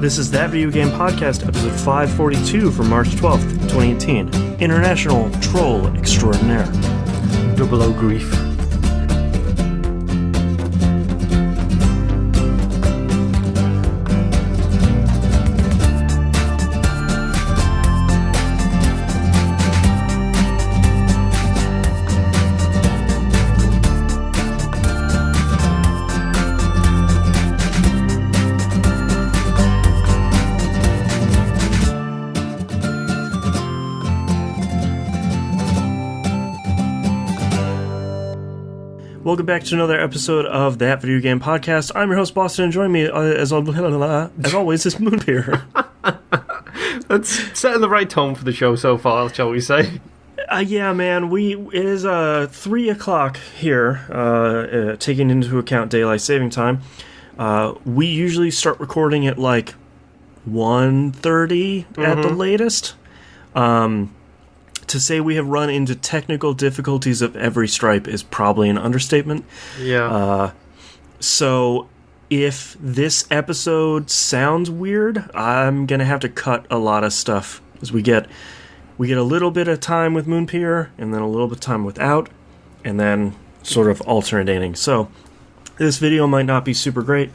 This is That Video Game Podcast, episode 542 for March 12th, 2018. International Troll Extraordinaire. Double O grief. Welcome back to another episode of That Video Game Podcast. I'm your host, Boston, and joining me, as always, is Moonbeer. That's setting the right tone for the show so far, shall we say? Yeah, man, it is 3 o'clock here, taking into account daylight saving time. We usually start recording at like 1:30 at the latest. To say we have run into technical difficulties of every stripe is probably an understatement. Yeah. So if this episode sounds weird, I'm going to have to cut a lot of stuff. As we get a little bit of time with Moonpier, and then a little bit of time without, and then sort of alternating. So this video might not be super great,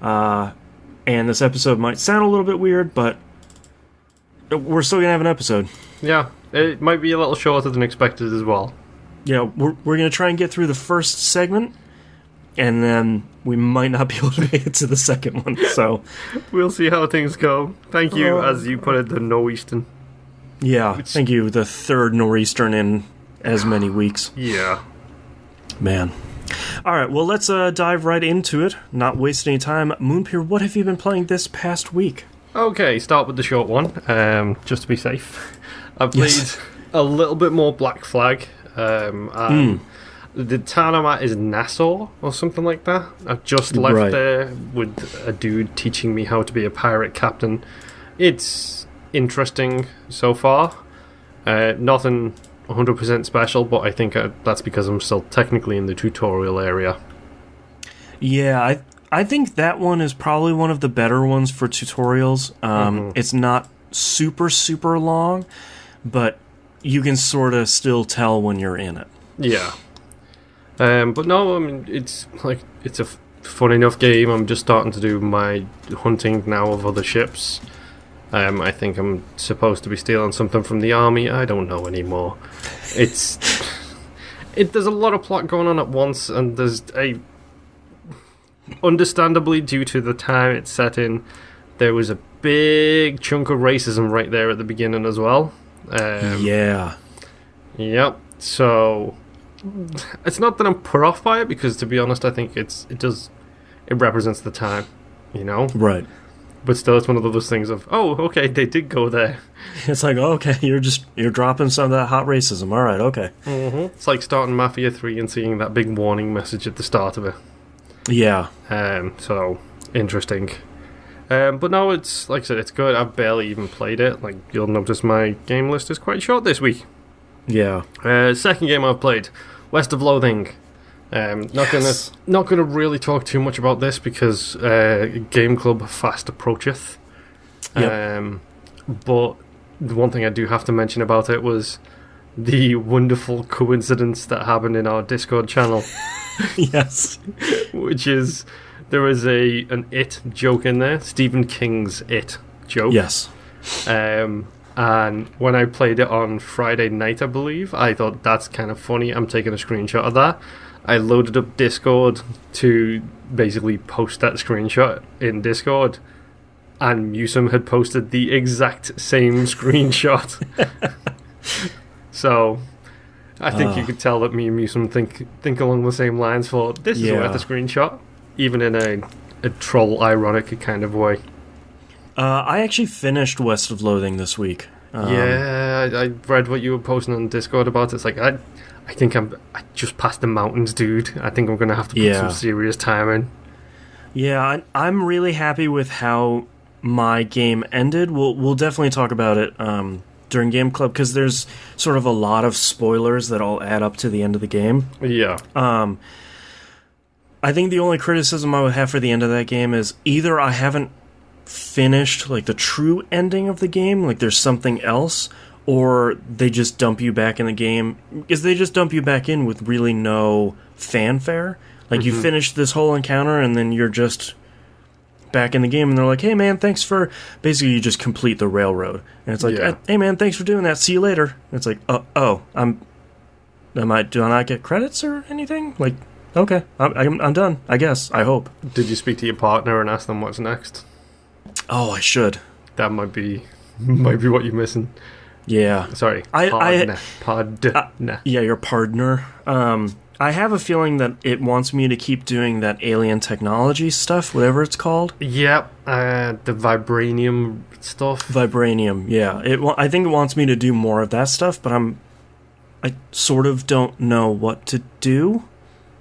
and this episode might sound a little bit weird, but we're still going to have an episode. Yeah. It might be a little shorter than expected as well. Yeah, we're going to try and get through the first segment, and then we might not be able to make it to the second one, so... We'll see how things go. Thank you, as you put it, the Nor'eastern. Yeah, thank you, the third Nor'eastern in as many weeks. Yeah. Man. Alright, well, let's dive right into it, not waste any time. Moonpier, what have you been playing this past week? Okay, start with the short one, just to be safe. I've played a little bit more Black Flag. The town I'm at is Nassau or something like that. I've just left there with a dude teaching me how to be a pirate captain. It's interesting so far. Nothing 100% special, but I think that's because I'm still technically in the tutorial area. Yeah, I think that one is probably one of the better ones for tutorials. It's not super long, but you can sort of still tell when you're in it. Yeah. But no, I mean, it's a fun enough game. I'm just starting to do my hunting now of other ships. I think I'm supposed to be stealing something from the army. I don't know anymore. There's a lot of plot going on at once, and understandably, due to the time it's set in, there was a big chunk of racism right there at the beginning as well. Yeah. Yep. So it's not that I'm put off by it, because to be honest, I think it represents the time, you know. Right. But still, it's one of those things of, oh, okay, they did go there. It's like, okay, you're dropping some of that hot racism. All right, okay. It's like starting Mafia 3 and seeing that big warning message at the start of it. Yeah. So interesting. But no, it's like I said, it's good. I've barely even played it. Like, you'll notice my game list is quite short this week. Yeah. Second game I've played, West of Loathing. Not gonna really talk too much about this because Game Club fast approacheth. Yep. But the one thing I do have to mention about it was the wonderful coincidence that happened in our Discord channel. Yes. Which is, there is an It joke in there, Stephen King's It joke. Yes. And when I played it on Friday night, I believe, I thought that's kind of funny. I'm taking a screenshot of that. I loaded up Discord to basically post that screenshot in Discord, and Musum had posted the exact same screenshot. So I think you could tell that me and Musum think along the same lines for this is worth a screenshot, even in a troll ironic kind of way. I actually finished West of Loathing this week. I read what you were posting on Discord about it. It's like, I think I just passed the mountains, dude. I think I'm going to have to put some serious time in. Yeah, I'm really happy with how my game ended. We'll definitely talk about it during Game Club, because there's sort of a lot of spoilers that all add up to the end of the game. Yeah. I think the only criticism I would have for the end of that game is either I haven't finished like the true ending of the game, like there's something else, or they just dump you back in the game. Because they just dump you back in with really no fanfare. Like you finish this whole encounter and then you're just back in the game and they're like, hey man, thanks for... Basically you just complete the railroad. And it's like, hey man, thanks for doing that, see you later. And it's like, do I not get credits or anything? Like, okay, I'm done, I guess, I hope. Did you speak to your partner and ask them what's next? Oh, I should. That might be what you're missing. Yeah. Sorry. Partner. Yeah, your partner. I have a feeling that it wants me to keep doing that alien technology stuff, whatever it's called. Yep, the vibranium stuff. Vibranium, yeah. I think it wants me to do more of that stuff, but I sort of don't know what to do.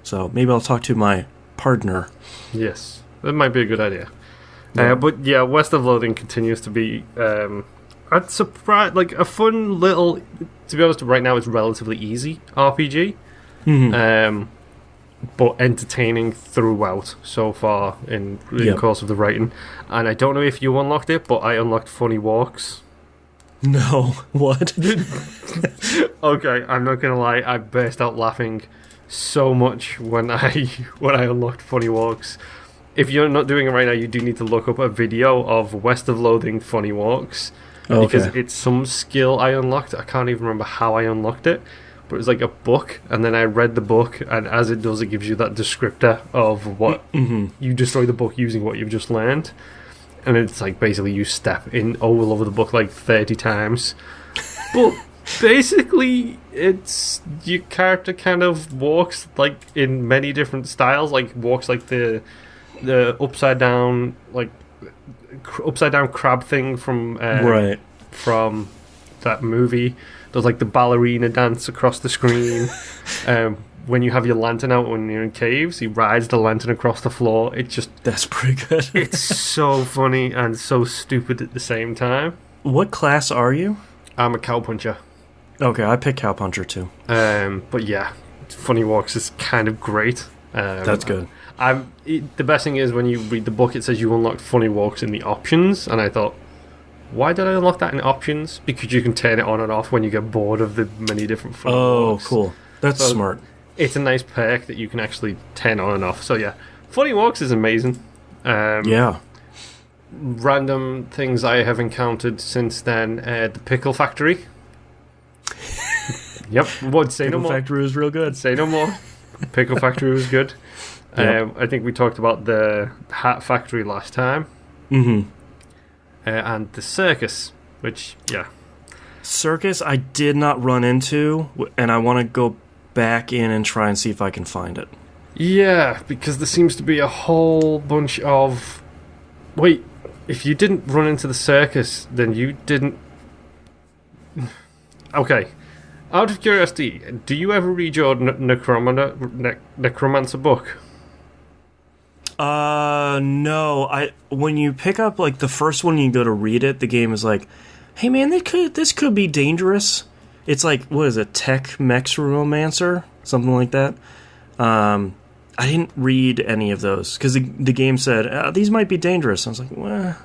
So maybe I'll talk to my partner. Yes, that might be a good idea. Yeah. But yeah, West of Loathing continues to be I'd surprise, like a fun little. To be honest, right now it's relatively easy RPG. But entertaining throughout so far in the course of the writing. And I don't know if you unlocked it, but I unlocked funny walks. No, what? Okay, I'm not gonna lie, I burst out laughing so much when I unlocked funny walks. If you're not doing it right now, you do need to look up a video of West of Loathing funny walks. Okay. Because it's some skill I unlocked. I can't even remember how I unlocked it. But it was like a book, and then I read the book, and as it does, it gives you that descriptor of what you destroy the book using what you've just learned. And it's like basically you step in all over the book like 30 times. But basically, it's your character kind of walks like in many different styles, like walks like the upside down crab thing from from that movie. Does like the ballerina dance across the screen. When you have your lantern out when you're in caves, he rides the lantern across the floor. That's pretty good. It's so funny and so stupid at the same time. What class are you? I'm a cowpuncher. Okay, I pick cowpuncher too. But yeah, funny walks is kind of great. That's good. The best thing is when you read the book, it says you unlocked funny walks in the options, and I thought, why did I unlock that in options? Because you can turn it on and off when you get bored of the many different funny walks. Oh, cool. That's smart. It's a nice perk that you can actually turn on and off. So yeah, funny walks is amazing. Yeah. Random things I have encountered since then. The pickle factory. Yep. What? Say no more. Pickle factory was real good. Say no more. Pickle factory was good. Yep. I think we talked about the hat factory last time. And the circus, which, yeah. Circus I did not run into, and I want to go back in and try and see if I can find it. Yeah, because there seems to be a whole bunch of... Wait, if you didn't run into the circus, then you didn't... Okay. Out of curiosity, do you ever read your Necromancer book? No. When you pick up like the first one, you go to read it. The game is like, "Hey man, this could be dangerous." It's like, what is it, Tech Mex Romancer, something like that. I didn't read any of those because the game said these might be dangerous. I was like, well.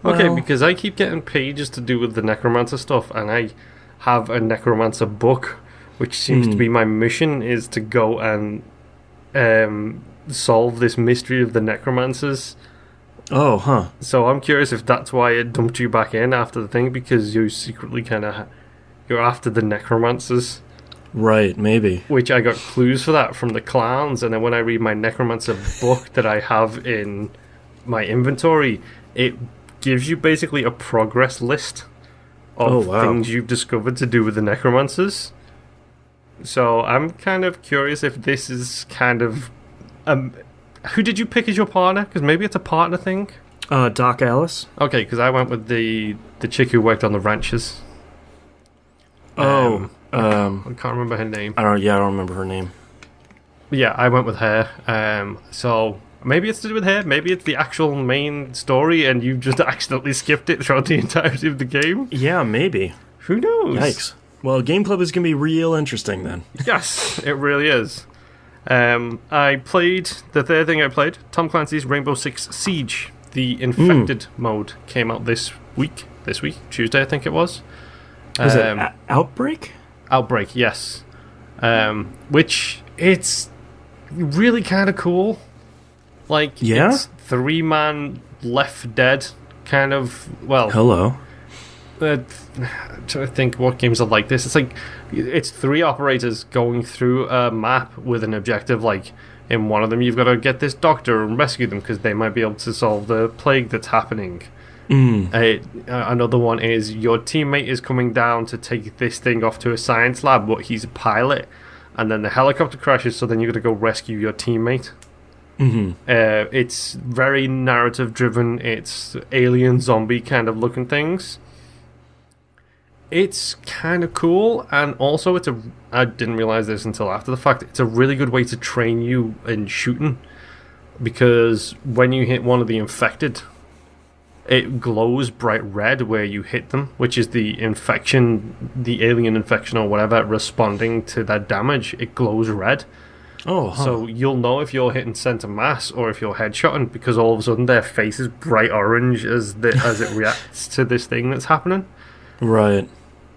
Okay, because I keep getting pages to do with the Necromancer stuff, and I have a Necromancer book, which seems to be my mission, is to go and solve this mystery of the Necromancers. Oh, huh. So I'm curious if that's why it dumped you back in after the thing, because you secretly kind of... You're after the Necromancers. Right, maybe. Which I got clues for that from the clowns, and then when I read my Necromancer book that I have in my inventory, it gives you basically a progress list of things you've discovered to do with the Necromancers. So I'm kind of curious if this is kind of... who did you pick as your partner? Because maybe it's a partner thing. Doc Alice. Okay, because I went with the chick who worked on the ranches. I can't remember her name. I don't remember her name. Yeah, I went with her. So maybe it's to do with her. Maybe it's the actual main story, and you just accidentally skipped it throughout the entirety of the game. Yeah, maybe. Who knows? Yikes. Well, Game Club is going to be real interesting then. Yes, it really is. I played the third thing I played, Tom Clancy's Rainbow Six Siege. the infected mode came out this week, Tuesday I think it was. Was it Outbreak? Outbreak, yes. Which it's really kind of cool. Like, it's 3-man Left Dead kind of, well... Hello. I'm trying to think what games are like this. It's like, it's 3 operators going through a map with an objective. Like, in one of them you've got to get this doctor and rescue them because they might be able to solve the plague that's happening. Another one is your teammate is coming down to take this thing off to a science lab, but he's a pilot, and then the helicopter crashes, so then you've got to go rescue your teammate. It's very narrative driven. It's alien zombie kind of looking things. It's kind of cool, and also I didn't realize this until after the fact, it's a really good way to train you in shooting, because when you hit one of the infected, it glows bright red where you hit them, which is the infection, the alien infection or whatever, responding to that damage. It glows red. So you'll know if you're hitting center mass or if you're headshotting, because all of a sudden their face is bright orange as it reacts to this thing that's happening. Right.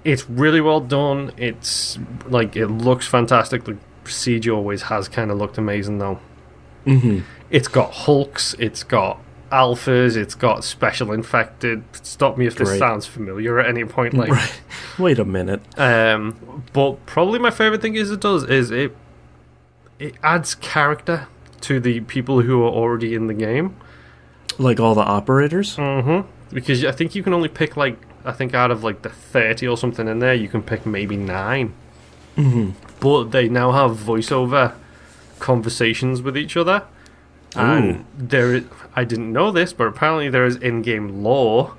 It's really well done. It's like, it looks fantastic. The Siege always has kind of looked amazing though. It's got Hulks, it's got alphas, it's got special infected. Stop me if this sounds familiar at any point. Like, wait a minute. But probably my favorite thing it adds character to the people who are already in the game. Like all the operators? Because I think you can only pick, like, I think out of like the 30 or something in there, you can pick maybe 9. But they now have voiceover conversations with each other. And I didn't know this, but apparently there is in-game lore.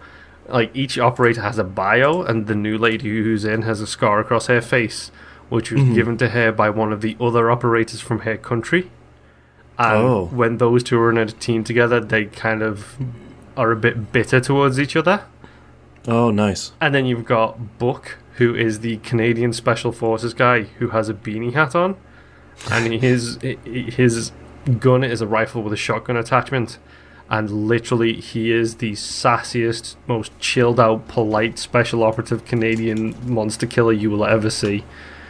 Like, each operator has a bio, and the new lady who's in has a scar across her face, which was given to her by one of the other operators from her country. And when those two are in a team together, they kind of are a bit bitter towards each other. Oh, nice. And then you've got Buck, who is the Canadian Special Forces guy who has a beanie hat on. And his gun is a rifle with a shotgun attachment. And literally, he is the sassiest, most chilled out, polite, special operative Canadian monster killer you will ever see.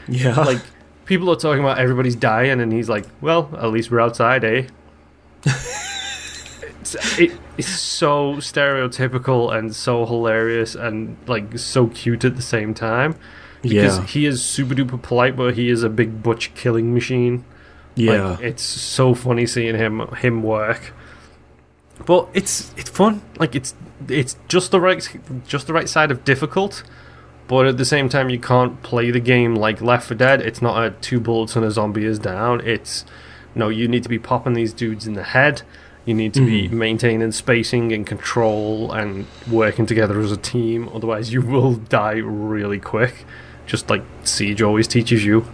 Yeah. Like, people are talking about everybody's dying, and he's like, well, at least we're outside, eh? It's so stereotypical and so hilarious and, like, so cute at the same time. Because he is super duper polite, but he is a big butch killing machine. Yeah. Like, it's so funny seeing him work. But it's fun. Like, it's just the right side of difficult. But at the same time, you can't play the game like Left 4 Dead. It's not a 2 bullets and a zombie is down. It's, no, you need to be popping these dudes in the head. You need to be maintaining spacing and control and working together as a team. Otherwise, you will die really quick. Just like Siege always teaches you.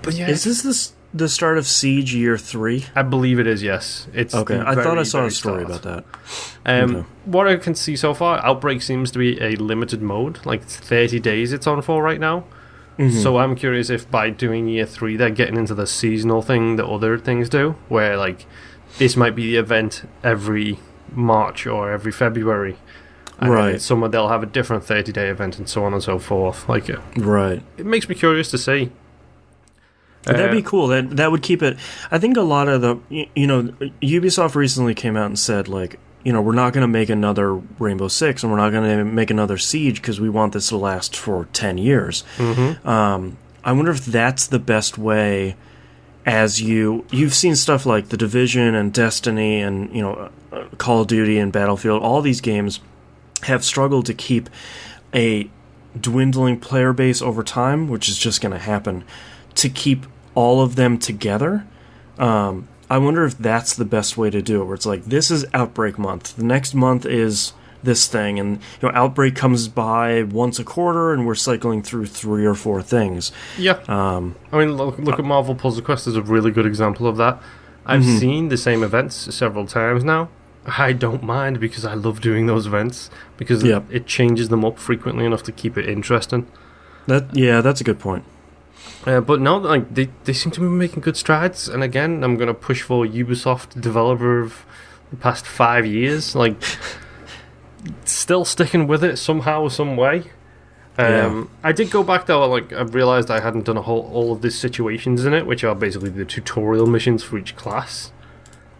But yeah, is this the start of Siege Year 3? I believe it is, yes. It's okay. I thought I saw a story about that. What I can see so far, Outbreak seems to be a limited mode. Like, 30 days it's on for right now. So I'm curious if by doing Year 3 they're getting into the seasonal thing that other things do, where, like, this might be the event every March or every February. And then in summer they'll have a different 30-day event and so on and so forth. Like, it makes me curious to see. That'd be cool. That would keep it. I think a lot of the, Ubisoft recently came out and said, like, we're not going to make another Rainbow Six and we're not going to make another Siege because we want this to last for 10 years. I wonder if that's the best way. As you've seen stuff like The Division and Destiny and Call of Duty and Battlefield, all these games have struggled to keep a dwindling player base over time, which is just going to happen, to keep all of them together. I wonder if that's the best way to do it, where it's like, this is Outbreak month, the next month is this thing, and Outbreak comes by once a quarter and we're cycling through 3 or 4 things. I mean, look at Marvel Puzzle Quest as a really good example of that. I've seen the same events several times now. I don't mind, because I love doing those events, because it changes them up frequently enough to keep it interesting. That's a good point. But no, like, they seem to be making good strides, and again, I'm going to push for Ubisoft, developer of the past 5 years. Like, still sticking with it somehow, some way. I did go back though. Like, I realised I hadn't done all of these situations in it, which are basically the tutorial missions for each class.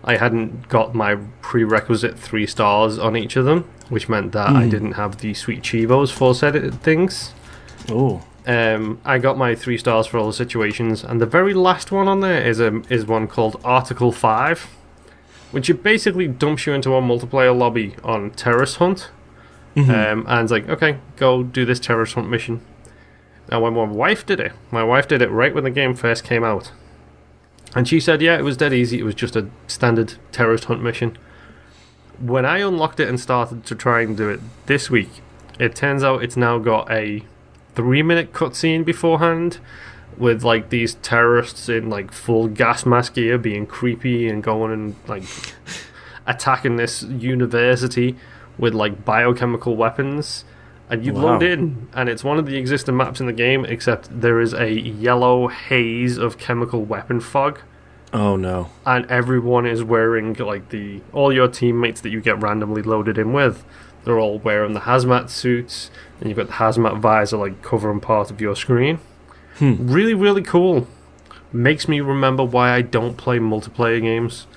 I hadn't got my prerequisite 3 stars on each of them, which meant that I didn't have the sweet Chivos for said things. Oh. I got my 3 stars for all the situations, and the very last one on there is one called Article 5, which it basically dumps you into a multiplayer lobby on Terrorist Hunt. And it's like, okay, go do this Terrorist Hunt mission. Now, when my wife did it right when the game first came out. And she said, yeah, it was dead easy. It was just a standard Terrorist Hunt mission. When I unlocked it and started to try and do it this week, it turns out it's now got a 3-minute cutscene beforehand with, like, these terrorists in, like, full gas mask gear being creepy and going and, like, attacking this university with, like, biochemical weapons. And you load in, and it's one of the existing maps in the game, except there is a yellow haze of chemical weapon fog. Oh no. And everyone is wearing, like, all your teammates that you get randomly loaded in with, they're all wearing the hazmat suits, and you've got the hazmat visor, like, covering part of your screen. Really, really cool. Makes me remember why I don't play multiplayer games.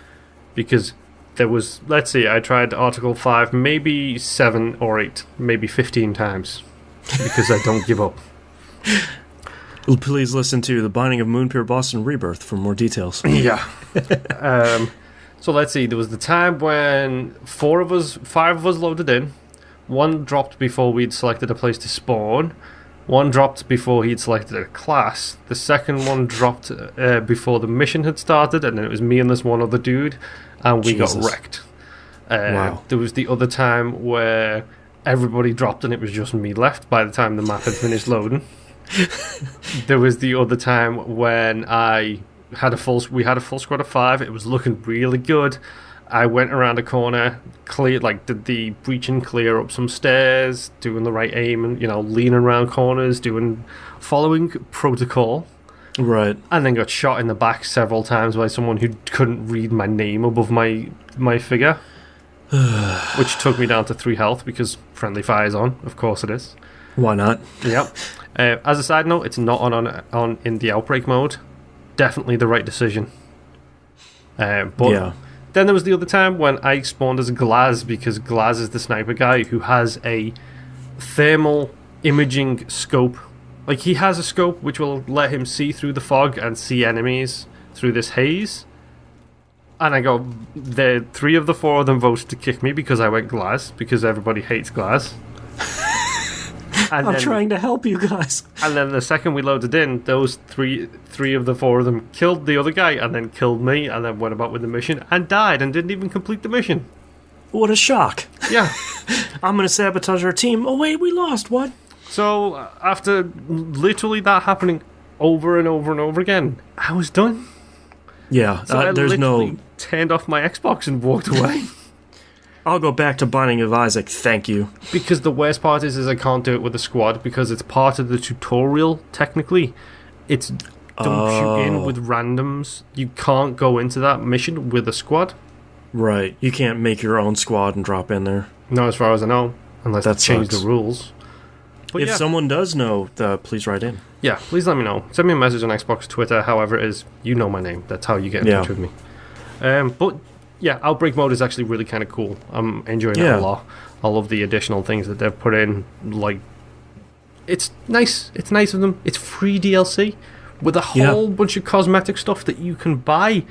Because there was, let's see, I tried Article 5 maybe 7 or 8, maybe 15 times. Because I don't give up. Please listen to The Binding of Moonpier Boston Rebirth for more details. Yeah. So let's see, there was the time when 5 of us loaded in. 1 dropped before we'd selected a place to spawn. 1 dropped before he'd selected a class. The second one dropped before the mission had started, and then it was me and this one other dude, and we got wrecked. Wow. There was the other time where everybody dropped and it was just me left by the time the map had finished loading. There was the other time when we had a full squad of 5. It was looking really good. I went around a corner, did the breach and clear up some stairs, doing the right aim and, leaning around corners, following protocol. Right. And then got shot in the back several times by someone who couldn't read my name above my figure. Which took me down to 3 health because friendly fire's on. Of course it is. Why not? Yep. As a side note, it's not on in the Outbreak mode. Definitely the right decision. But yeah. Then there was the other time when I spawned as Glaz, because Glaz is the sniper guy who has a thermal imaging scope. Like, he has a scope which will let him see through the fog and see enemies through this haze. And I go, 3 of the 4 of them voted to kick me because I went Glaz, because everybody hates Glaz. I'm trying to help you guys. And then the second we loaded in, those three of the 4 of them killed the other guy and then killed me and then went about with the mission and died and didn't even complete the mission. What a shock. Yeah. I'm going to sabotage our team. Oh, wait, we lost. What? So, after literally that happening over and over and over again, I was done. Yeah, so I literally turned off my Xbox and walked away. I'll go back to Binding of Isaac, thank you. Because the worst part is I can't do it with a squad because it's part of the tutorial, technically. It's dumps you in with randoms. You can't go into that mission with a squad. Right. You can't make your own squad and drop in there. No, as far as I know. Unless they change the rules. But if someone does know, please write in. Yeah, please let me know. Send me a message on Xbox, Twitter, however it is. You know my name. That's how you get in touch with me. But yeah, Outbreak mode is actually really kind of cool. I'm enjoying it a lot. I love the additional things that they've put in. Like, it's nice. It's nice of them. It's free DLC with a whole bunch of cosmetic stuff that you can buy.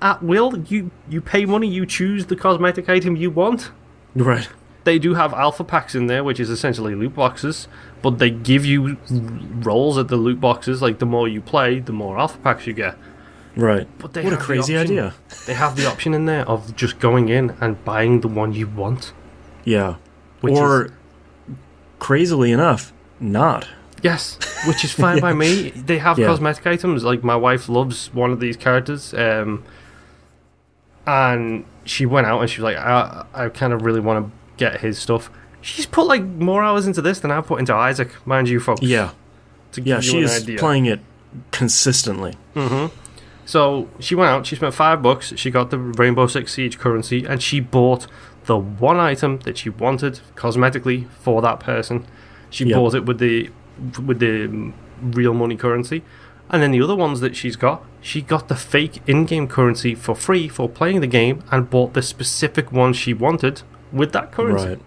At will. You pay money. You choose the cosmetic item you want. Right. They do have alpha packs in there, which is essentially loot boxes, but they give you rolls at the loot boxes. Like, the more you play, the more alpha packs you get. Right. But what a crazy idea. They have the option in there of just going in and buying the one you want. Yeah. Or, crazily enough, not. Yes, which is fine by me. They have cosmetic items. Like, my wife loves one of these characters, and she went out and she was like, I kind of really want to get his stuff. She's put, like, more hours into this than I've put into Isaac, mind you, folks. Yeah. To give you she an is idea. Playing it consistently. Mm-hmm. So she went out, she spent $5, she got the Rainbow Six Siege currency, and she bought the one item that she wanted cosmetically for that person. She bought it with the real money currency. And then the other ones that she got the fake in-game currency for free for playing the game and bought the specific one she wanted with that currency. Right.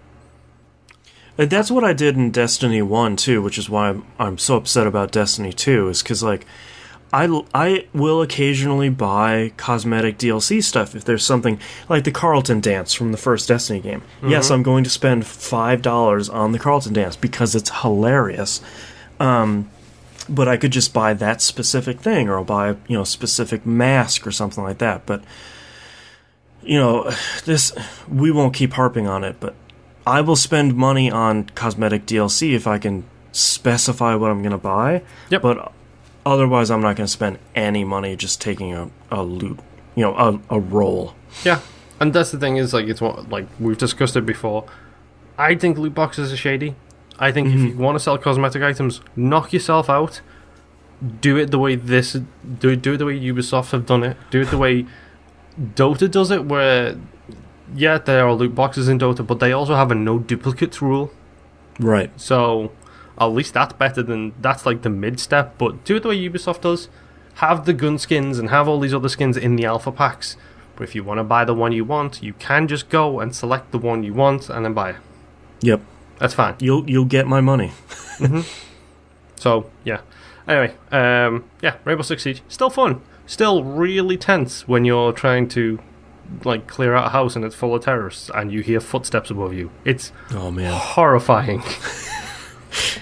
And that's what I did in Destiny 1 too, which is why I'm so upset about Destiny 2, is because, like, I will occasionally buy cosmetic DLC stuff if there's something like the Carlton dance from the first Destiny game. Mm-hmm. Yes, I'm going to spend $5 on the Carlton dance because it's hilarious. But I could just buy that specific thing, or I'll buy, a specific mask or something like that. But, we won't keep harping on it, but I will spend money on cosmetic DLC if I can specify what I'm going to buy. Yep. But otherwise, I'm not going to spend any money just taking a loot, a roll. Yeah, and that's the thing is, like, it's what, like, we've discussed it before. I think loot boxes are shady. I think if you want to sell cosmetic items, knock yourself out. Do it the way do it the way Ubisoft have done it. Do it the way Dota does it, where, yeah, there are loot boxes in Dota, but they also have a no duplicates rule. Right. So at least that's better that's like the mid step, but do it the way Ubisoft does. Have the gun skins and have all these other skins in the alpha packs. But if you want to buy the one you want, you can just go and select the one you want and then buy it. Yep. That's fine. You'll get my money. So, yeah. Anyway, Rainbow Six Siege. Still fun. Still really tense when you're trying to, like, clear out a house and it's full of terrorists and you hear footsteps above you. It's horrifying.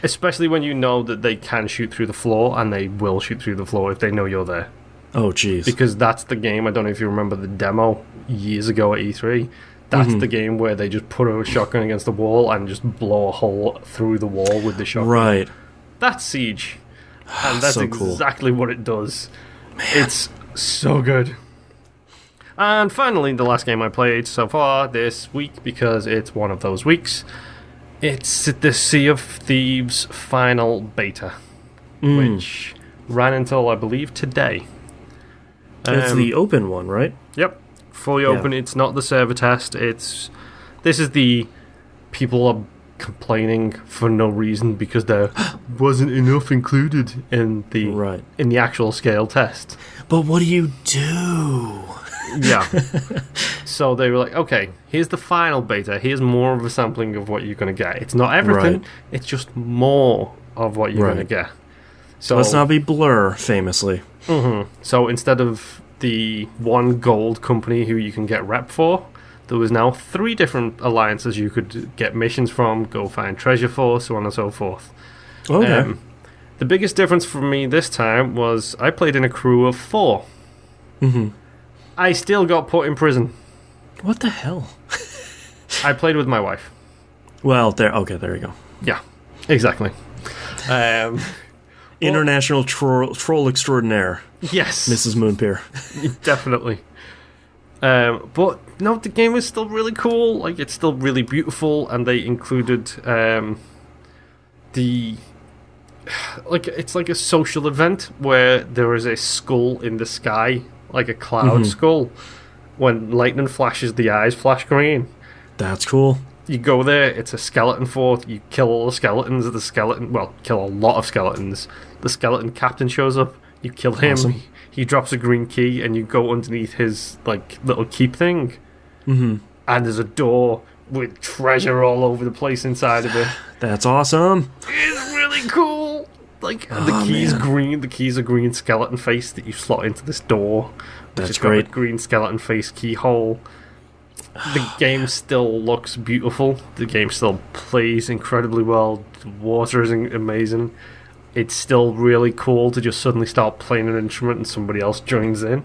Especially when you know that they can shoot through the floor, and they will shoot through the floor if they know you're there. Oh, jeez. Because that's the game. I don't know if you remember the demo years ago at E3. That's the game where they just put a shotgun against the wall and just blow a hole through the wall with the shotgun. Right. That's Siege. And that's so cool. exactly what it does. Man. It's so good. And finally, the last game I played so far this week, because it's one of those weeks, it's the Sea of Thieves final beta, which ran until, I believe, today. It's the open one, right? Yep. Fully open. It's not the server test. This is the people are complaining for no reason because there wasn't enough included in the actual scale test. But what do you do? Yeah. So they were like, okay, here's the final beta. Here's more of a sampling of what you're going to get. It's not everything. Right. It's just more of what you're going to get. So let's not be Blur, famously. So instead of the one gold company who you can get rep for, there was now 3 different alliances you could get missions from, go find treasure for, so on and so forth. Okay. The biggest difference for me this time was I played in a crew of 4. I still got put in prison. What the hell? I played with my wife. Well, there you go. Yeah, exactly. International troll extraordinaire. Yes. Mrs. Moonpear. Definitely. But no, the game is still really cool. Like, it's still really beautiful, and they included it's like a social event where there is a skull in the sky, like a cloud skull. When lightning flashes, the eyes flash green. That's cool. You go there, it's a skeleton fort, you kill all the skeletons, kill a lot of skeletons. The skeleton captain shows up, you kill him, awesome. He drops a green key, and you go underneath his, like, little keep thing. And there's a door with treasure all over the place inside of it. That's awesome. It's really cool. Like, the key's green, the key's a green skeleton face that you slot into this door. That's great. Got a green skeleton face keyhole. The game still looks beautiful. The game still plays incredibly well. The water is amazing. It's still really cool to just suddenly start playing an instrument and somebody else joins in.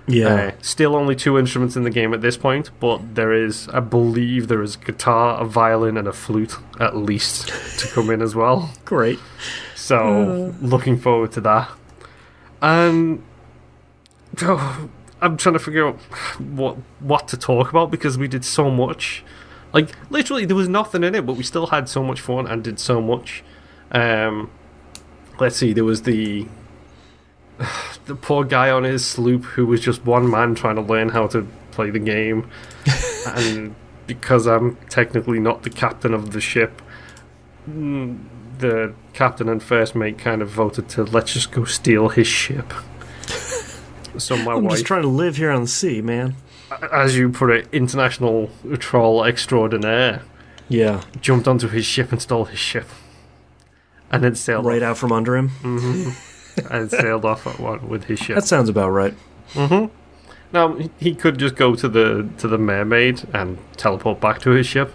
Yeah. Still only 2 instruments in the game at this point, but I believe there is a guitar, a violin, and a flute at least to come in as well. Great. So, looking forward to that. And I'm trying to figure out what to talk about, because we did so much. Like, literally, there was nothing in it, but we still had so much fun and did so much. Let's see, there was the the poor guy on his sloop who was just one man trying to learn how to play the game. And because I'm technically not the captain of the ship, the captain and first mate kind of voted to let's just go steal his ship. So I'm wife, just trying to live here on the sea, man. As you put it, international troll extraordinaire. Yeah. Jumped onto his ship and stole his ship. And then sailed right off. out from under him. Mm-hmm. And sailed off with his ship. That sounds about right. Mm-hmm. Now, he could just go to the mermaid and teleport back to his ship.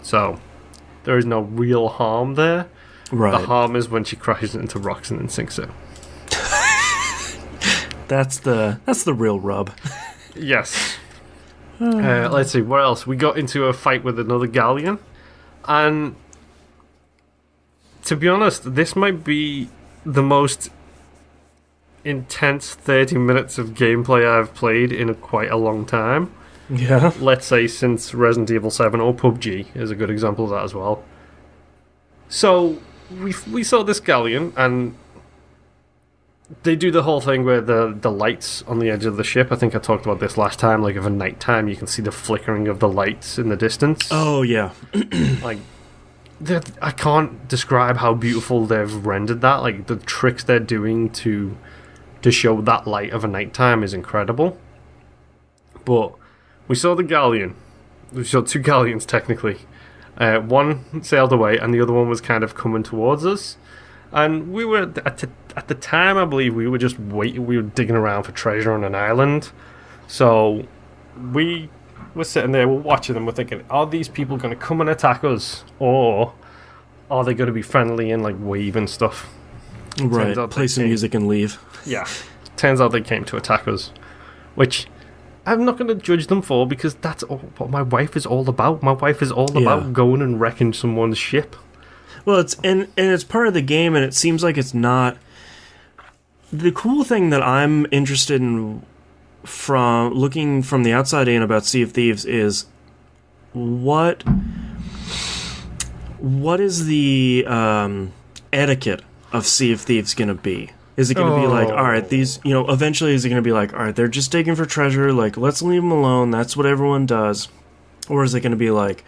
So, there is no real harm there. Right. The harm is when she crashes into rocks and then sinks it. That's the real rub. Yes. Let's see, what else? We got into a fight with another galleon. And, to be honest, this might be the most intense 30 minutes of gameplay I've played in quite a long time. Yeah. Let's say since Resident Evil 7 or PUBG is a good example of that as well. So we saw this galleon, and they do the whole thing where the lights on the edge of the ship. I think I talked about this last time. Like, if at night time you can see the flickering of the lights in the distance. Oh yeah. Like, I can't describe how beautiful they've rendered that. Like, the tricks they're doing to show that light of a nighttime is incredible. But we saw the galleon. We saw two galleons, technically. One sailed away, and the other one was kind of coming towards us. And we were, at the time, I believe, we were just waiting. We were digging around for treasure on an island. So we were sitting there, we're watching them, we're thinking, are these people going to come and attack us? Or are they going to be friendly and, like, wave and stuff? Right, play some music and leave. Yeah. Turns out they came to attack us. Which I'm not going to judge them for, because that's all, what my wife is all about. My wife is all about going and wrecking someone's ship. Well, it's and it's part of the game, and it seems like it's not. The cool thing that I'm interested in from looking from the outside in about Sea of Thieves is what is the etiquette of Sea of Thieves going to be? Is it going to be like, all right, these, eventually is it going to be like, all right, they're just digging for treasure, like, let's leave them alone, that's what everyone does? Or is it going to be like,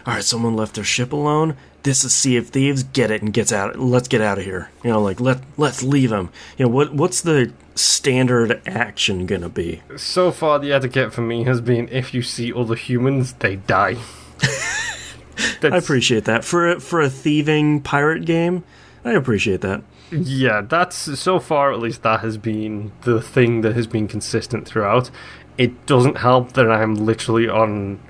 all right, someone left their ship alone, this is Sea of Thieves, get it and gets out, let's get out of here. Like, let's leave them. What's the standard action going to be? So far, the etiquette for me has been, if you see other humans, they die. I appreciate that. For a thieving pirate game, I appreciate that. Yeah, that's, so far at least, that has been the thing that has been consistent throughout. It doesn't help that I'm literally on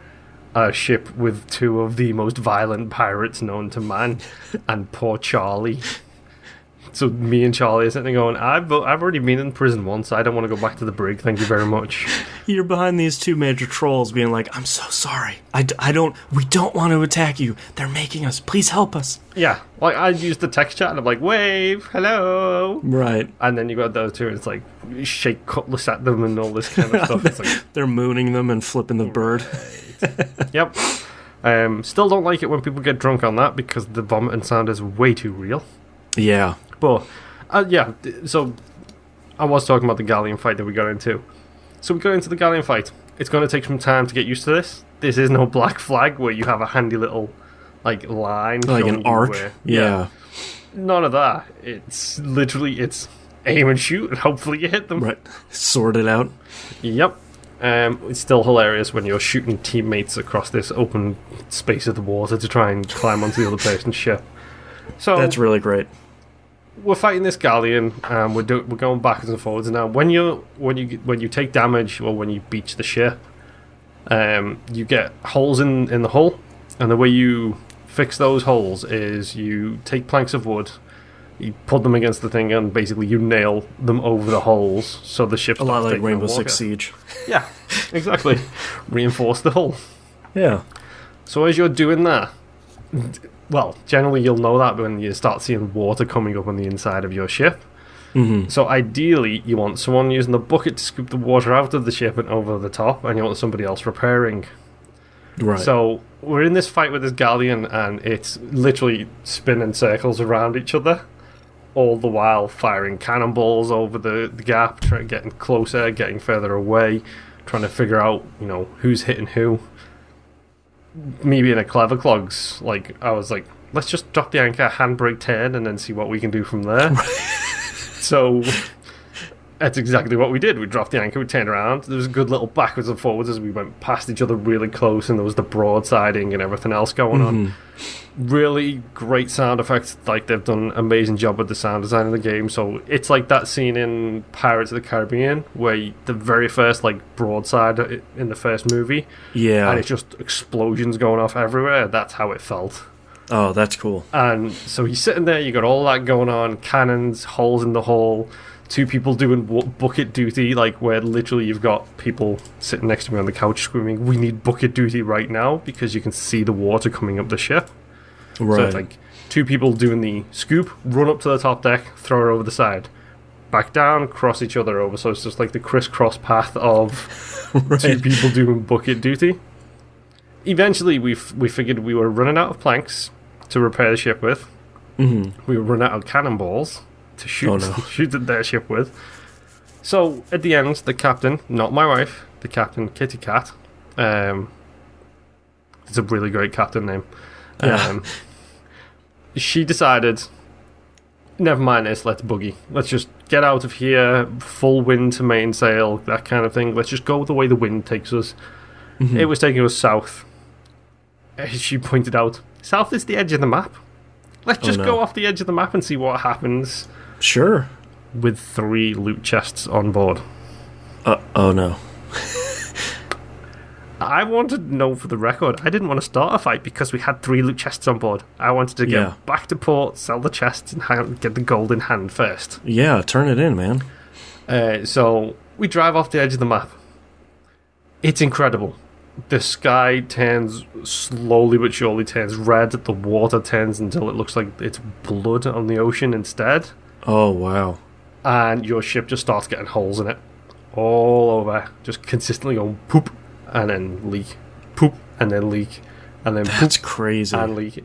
a ship with two of the most violent pirates known to man, and poor Charlie. So me and Charlie are sitting there going, I've already been in prison once, I don't want to go back to the brig, thank you very much. You're behind these two major trolls being like, I'm so sorry, we don't want to attack you, they're making us, please help us. Yeah, like, I use the text chat and I'm like, wave, hello. Right. And then you got those two and it's like, shake cutlass at them and all this kind of stuff. It's like, they're mooning them and flipping the bird. Yep. Still don't like it when people get drunk on that, because the vomiting sound is way too real. Yeah. But, yeah, so I was talking about the galleon fight that we got into. So we got into the galleon fight. It's going to take some time to get used to this. This is no Black Flag where you have a handy little, like, line. Like an arc? Yeah. None of that. It's literally, it's aim and shoot, and hopefully you hit them. Right. Sort it out. Yep. It's still hilarious when you're shooting teammates across this open space of the water to try and climb onto the other person's ship. So that's really great. We're fighting this galleon, and we're going backwards and forwards. Now, when you take damage or when you beach the ship, you get holes in the hull, and the way you fix those holes is you take planks of wood, you put them against the thing, and basically you nail them over the holes so the ship. A lot like Rainbow Six Siege. Yeah, exactly. Reinforce the hull. Yeah. So as you're doing that, well, generally you'll know that when you start seeing water coming up on the inside of your ship. Mm-hmm. So ideally, you want someone using the bucket to scoop the water out of the ship and over the top, and you want somebody else repairing. Right. So we're in this fight with this galleon, and it's literally spinning circles around each other. all the while firing cannonballs over the gap, getting closer, getting further away, trying to figure out, who's hitting who. Me being a clever clogs, I was like, let's just drop the anchor, handbrake turn, and then see what we can do from there. So that's exactly what we did. We dropped the anchor, we turned around. There was a good little backwards and forwards as we went past each other really close, and there was the broadsiding and everything else going on. Really great sound effects. They've done an amazing job with the sound design in the game. So it's like that scene in Pirates of the Caribbean where the very first broadside in the first movie, and it's just explosions going off everywhere. That's how it felt. Oh, that's cool. And so he's sitting there, you got all that going on, cannons, holes in the hull, two people doing bucket duty, where literally you've got people sitting next to me on the couch screaming, we need bucket duty right now, because you can see the water coming up the ship. Right. So it's two people doing the scoop, run up to the top deck, throw it over the side, back down, cross each other over. So it's just the crisscross path of two people doing bucket duty. Eventually, we figured we were running out of planks to repair the ship with. We were running out of cannonballs to shoot their ship with. So at the end, the captain, not my wife, the captain, Kitty Cat, it's a really great captain name. She decided, never mind this, let's boogie. Let's just get out of here, full wind to mainsail, that kind of thing. Let's just go the way the wind takes us. It was taking us south. She pointed out, south is the edge of the map. Let's just go off the edge of the map and see what happens. Sure. With 3 loot chests on board. Oh no. I wanted to know for the record, I didn't want to start a fight because we had 3 loot chests on board. I wanted to get back to port, sell the chests, and get the gold in hand first. Yeah, turn it in, man. So we drive off the edge of the map. It's incredible. The sky turns slowly but surely turns red. The water turns until it looks like it's blood on the ocean instead. Oh, wow. And your ship just starts getting holes in it. All over. Just consistently going poop. And then leak, poop, and then leak, and then That's poop, crazy. and leak.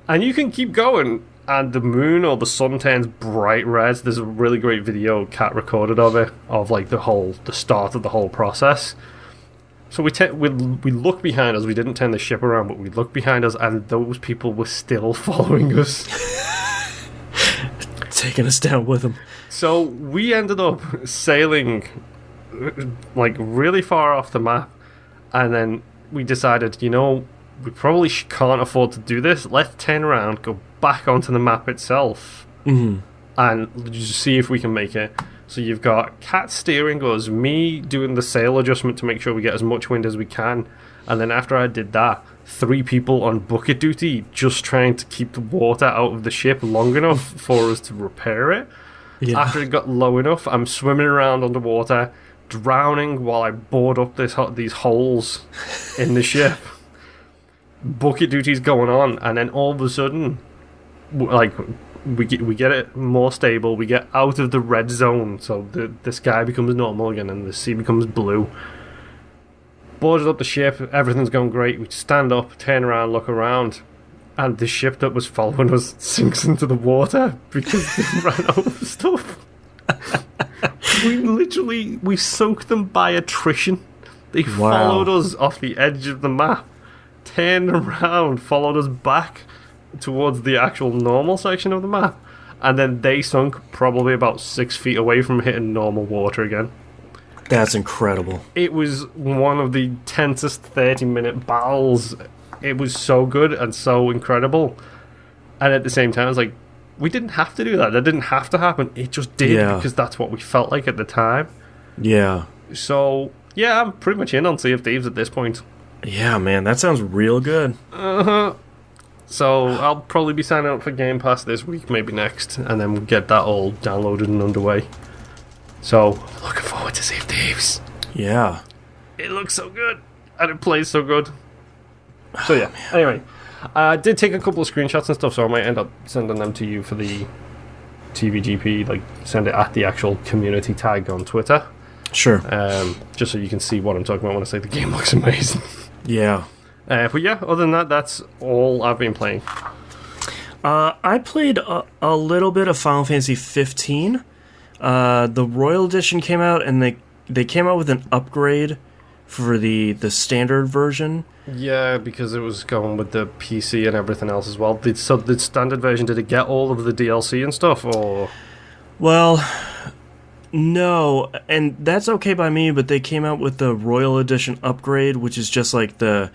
And you can keep going, and the moon or the sun turns bright red. There's a really great video Kat recorded of it, of the start of the whole process. So we look behind us. We didn't turn the ship around, but we looked behind us, and those people were still following us, taking us down with them. So we ended up sailing really far off the map. And then we decided, we probably can't afford to do this. Let's turn around, go back onto the map itself, and just see if we can make it. So you've got Kat steering us, me doing the sail adjustment to make sure we get as much wind as we can. And then after I did that, 3 people on bucket duty just trying to keep the water out of the ship long enough for us to repair it. Yeah. After it got low enough, I'm swimming around underwater, drowning while I board up these holes in the ship. Bucket duty's going on, and then all of a sudden, we get it more stable. We get out of the red zone, so the sky becomes normal again, and the sea becomes blue. Boarded up the ship, everything's going great. We stand up, turn around, look around, and the ship that was following us sinks into the water because they ran out of stuff. We soaked them by attrition. They followed us off the edge of the map, turned around, followed us back towards the actual normal section of the map, and then they sunk probably about 6 feet away from hitting normal water again. That's incredible. It was one of the tensest 30-minute battles. It was so good and so incredible. And at the same time, it's we didn't have to do that. That didn't have to happen. It just did because that's what we felt like at the time. Yeah. So, yeah, I'm pretty much in on Sea of Thieves at this point. Yeah, man, that sounds real good. Uh-huh. So, I'll probably be signing up for Game Pass this week, maybe next, and then we'll get that all downloaded and underway. So, looking forward to Sea of Thieves. Yeah. It looks so good, and it plays so good. So, yeah, anyway. I did take a couple of screenshots and stuff, so I might end up sending them to you for the TVGP, send it at the actual community tag on Twitter. Sure. Just so you can see what I'm talking about when I say the game looks amazing. Yeah. But yeah, other than that, that's all I've been playing. I played a little bit of Final Fantasy 15. The Royal Edition came out, and they came out with an upgrade for the standard version. Yeah, because it was going with the PC and everything else as well. The standard version, did it get all of the DLC and stuff, or? Well, no, and that's okay by me, but they came out with the Royal Edition upgrade, which is just like the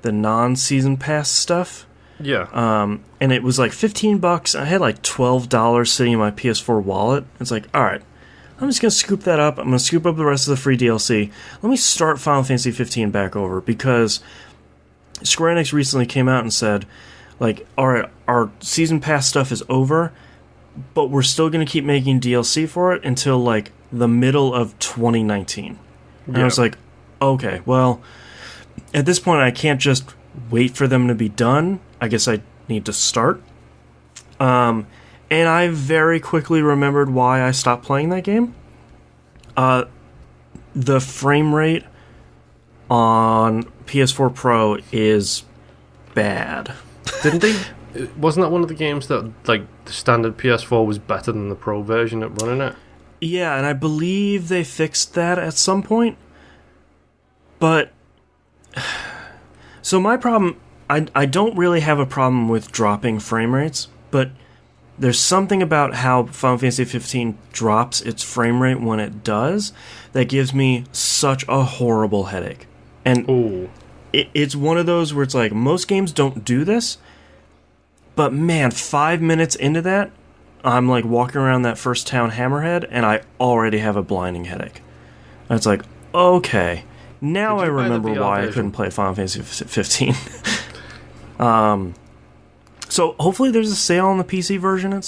non-season pass stuff. Yeah. And it was like $15. I had like $12 sitting in my PS4 wallet. It's like, all right, I'm just gonna scoop that up. I'm gonna scoop up the rest of the free DLC. Let me start Final Fantasy 15 back over, because Square Enix recently came out and said, like, all right, our season pass stuff is over, but we're still gonna keep making DLC for it until like the middle of 2019. And I was like, okay, well, at this point I can't just wait for them to be done. I guess I need to start. And I very quickly remembered why I stopped playing that game. The frame rate on PS4 Pro is bad. Didn't they? Wasn't that one of the games that, like, the standard PS4 was better than the Pro version at running it? Yeah, and I believe they fixed that at some point. But so my problem, I don't really have a problem with dropping frame rates, but there's something about how Final Fantasy 15 drops its frame rate when it does that gives me such a horrible headache. And it's one of those where it's like, most games don't do this, but man, 5 minutes into that, I'm like walking around that first town, Hammerhead, and I already have a blinding headache. And it's like, okay, now I remember why I couldn't play Final Fantasy 15. So hopefully there's a sale on the PC version at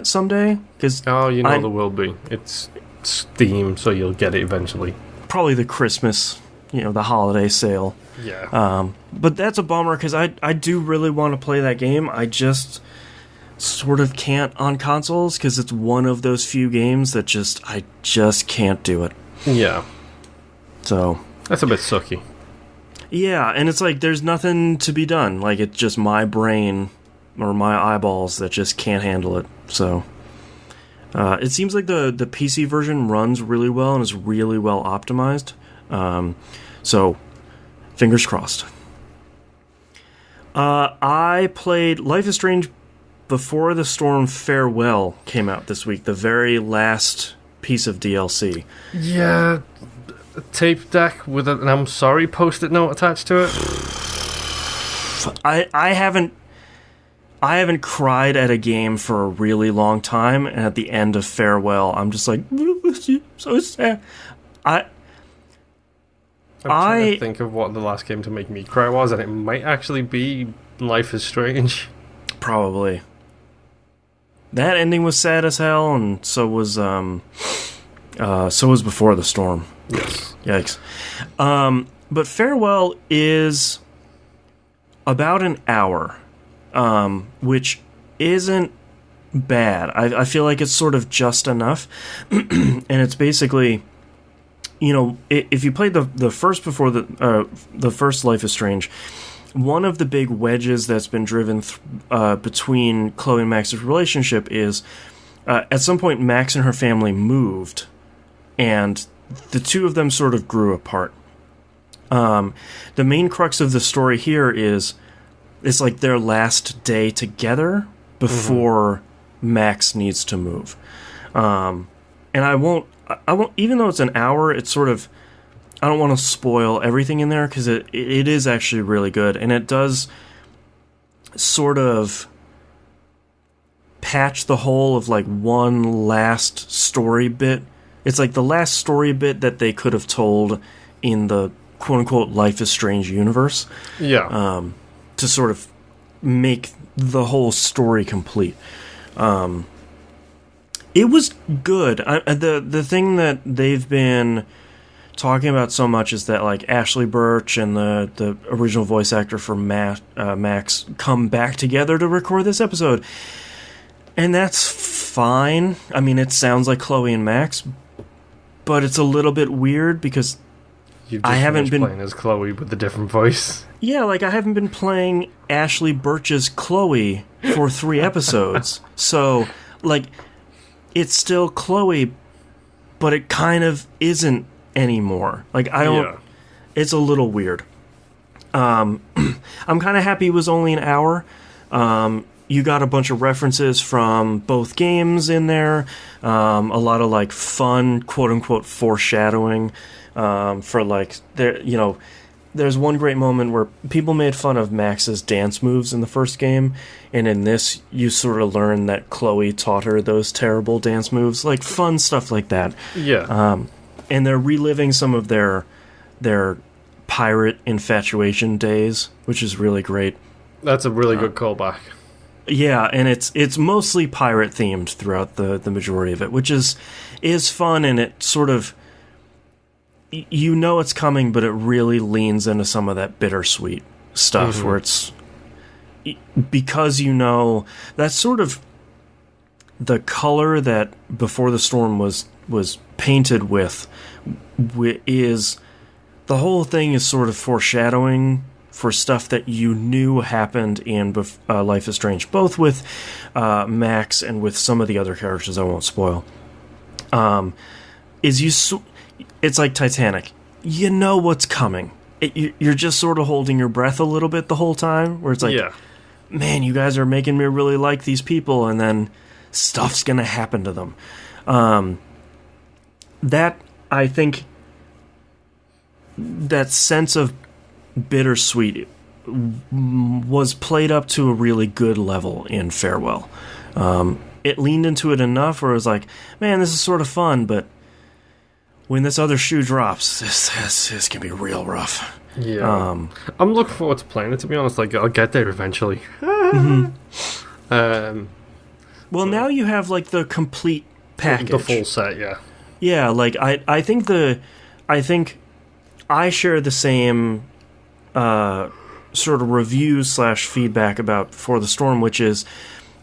someday. Cause there will be. It's Steam, so you'll get it eventually. Probably the Christmas, the holiday sale. Yeah. But that's a bummer, because I do really want to play that game. I just sort of can't on consoles, because it's one of those few games that I just can't do it. Yeah. So that's a bit sucky. Yeah, and it's like there's nothing to be done. Like, it's just my brain or my eyeballs that just can't handle it. So it seems like the PC version runs really well and is really well optimized. So fingers crossed. I played Life is Strange Before the Storm Farewell came out this week, the very last piece of DLC. Yeah, a tape deck with an I'm sorry post-it note attached to it. I haven't cried at a game for a really long time, and at the end of Farewell, I'm just like, so sad. I'm trying to think of what the last game to make me cry was, and it might actually be Life is Strange. Probably. That ending was sad as hell, and so was Before the Storm. Yes. Yikes. But Farewell is about an hour, which isn't bad. I feel like it's sort of just enough, and it's basically, if you played the first the first Life is Strange, one of the big wedges that's been driven between Chloe and Max's relationship is at some point Max and her family moved, and the two of them sort of grew apart. The main crux of the story here is it's like their last day together before Max needs to move. And I won't, even though it's an hour, it's sort of, I don't want to spoil everything in there, because it is actually really good, and it does sort of patch the hole of like one last story bit. It's like the last story bit that they could have told in the quote-unquote Life is Strange universe. Yeah. To sort of make the whole story complete. It was good. The thing that they've been talking about so much is that like Ashley Birch and the original voice actor for Max come back together to record this episode. And that's fine. I mean, it sounds like Chloe and Max, but it's a little bit weird because You've just I haven't been playing as Chloe with a different voice. Yeah, like I haven't been playing Ashley Birch's Chloe for 3 episodes. So, like, it's still Chloe, but it kind of isn't anymore. Like, I don't... Yeah. It's a little weird. I'm kind of happy it was only an hour. You got a bunch of references from both games in there. A lot of, like, fun, quote-unquote, foreshadowing for, like, there's one great moment where people made fun of Max's dance moves in the first game, and in this, you sort of learn that Chloe taught her those terrible dance moves. Like, fun stuff like that. Yeah. And they're reliving some of their pirate infatuation days, which is really great. That's a really good callback. Yeah, and it's mostly pirate themed throughout the majority of it, which is fun, and it sort of, you know it's coming, but it really leans into some of that bittersweet stuff where it's, because you know that's sort of the color that Before the Storm was painted with is, the whole thing is sort of foreshadowing for stuff that you knew happened in Life is Strange, both with Max and with some of the other characters I won't spoil. It's like Titanic. You know what's coming. You're just sort of holding your breath a little bit the whole time, where it's like, man, you guys are making me really like these people, and then stuff's going to happen to them. That, I think, that sense of bittersweet was played up to a really good level in Farewell. It leaned into it enough where it was like, man, this is sort of fun, but when this other shoe drops, this can be real rough. Yeah. I'm looking forward to playing it, to be honest. Like, I'll get there eventually. Well, now you have, like, the complete package. The full set, yeah. Yeah, like, I think I share the same sort of reviews / feedback about Before the Storm, which is,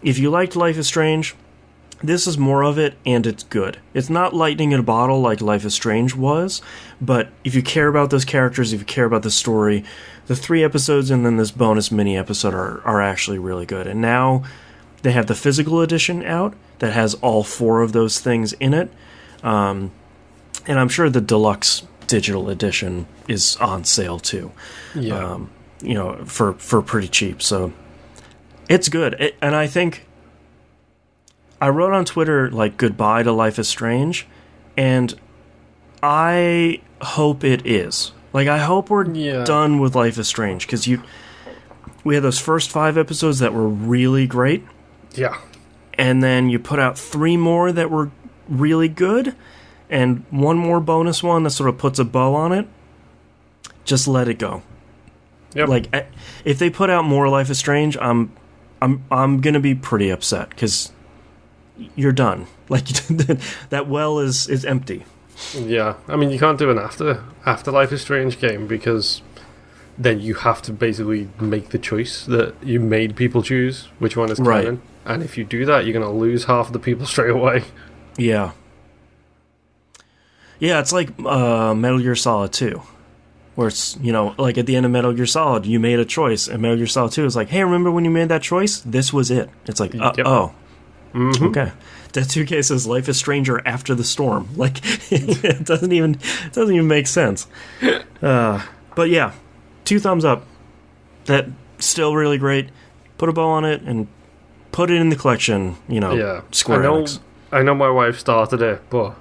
if you liked Life is Strange, this is more of it, and it's good. It's not lightning in a bottle like Life is Strange was, but if you care about those characters, if you care about the story, the 3 episodes and then this bonus mini episode are actually really good. And now they have the physical edition out that has all 4 of those things in it. And I'm sure the deluxe digital edition is on sale too. Yeah. For pretty cheap. So it's good. And I think I wrote on Twitter, like, goodbye to Life is Strange, and I hope it is. Like, I hope we're done with Life is Strange, because we had those first 5 episodes that were really great. Yeah. And then you put out 3 more that were really good, and 1 more bonus one that sort of puts a bow on it. Just let it go. Yep. Like, if they put out more Life is Strange, I'm gonna be pretty upset, because you're done. Like, that well is empty. Yeah, I mean, you can't do an after Life is Strange game, because then you have to basically make the choice that you made people choose which one is canon. Right. And if you do that, you're going to lose half of the people straight away. Yeah. Yeah, it's like Metal Gear Solid 2. Where it's, like at the end of Metal Gear Solid, you made a choice, and Metal Gear Solid 2 is like, hey, remember when you made that choice? This was it. It's like, oh. Mm-hmm. Okay. Death 2K says Life is Stranger After the Storm. Like, it doesn't even make sense. But yeah, 2 thumbs up. That still really great. Put a bow on it and put it in the collection. Square Enix. I know my wife started it, but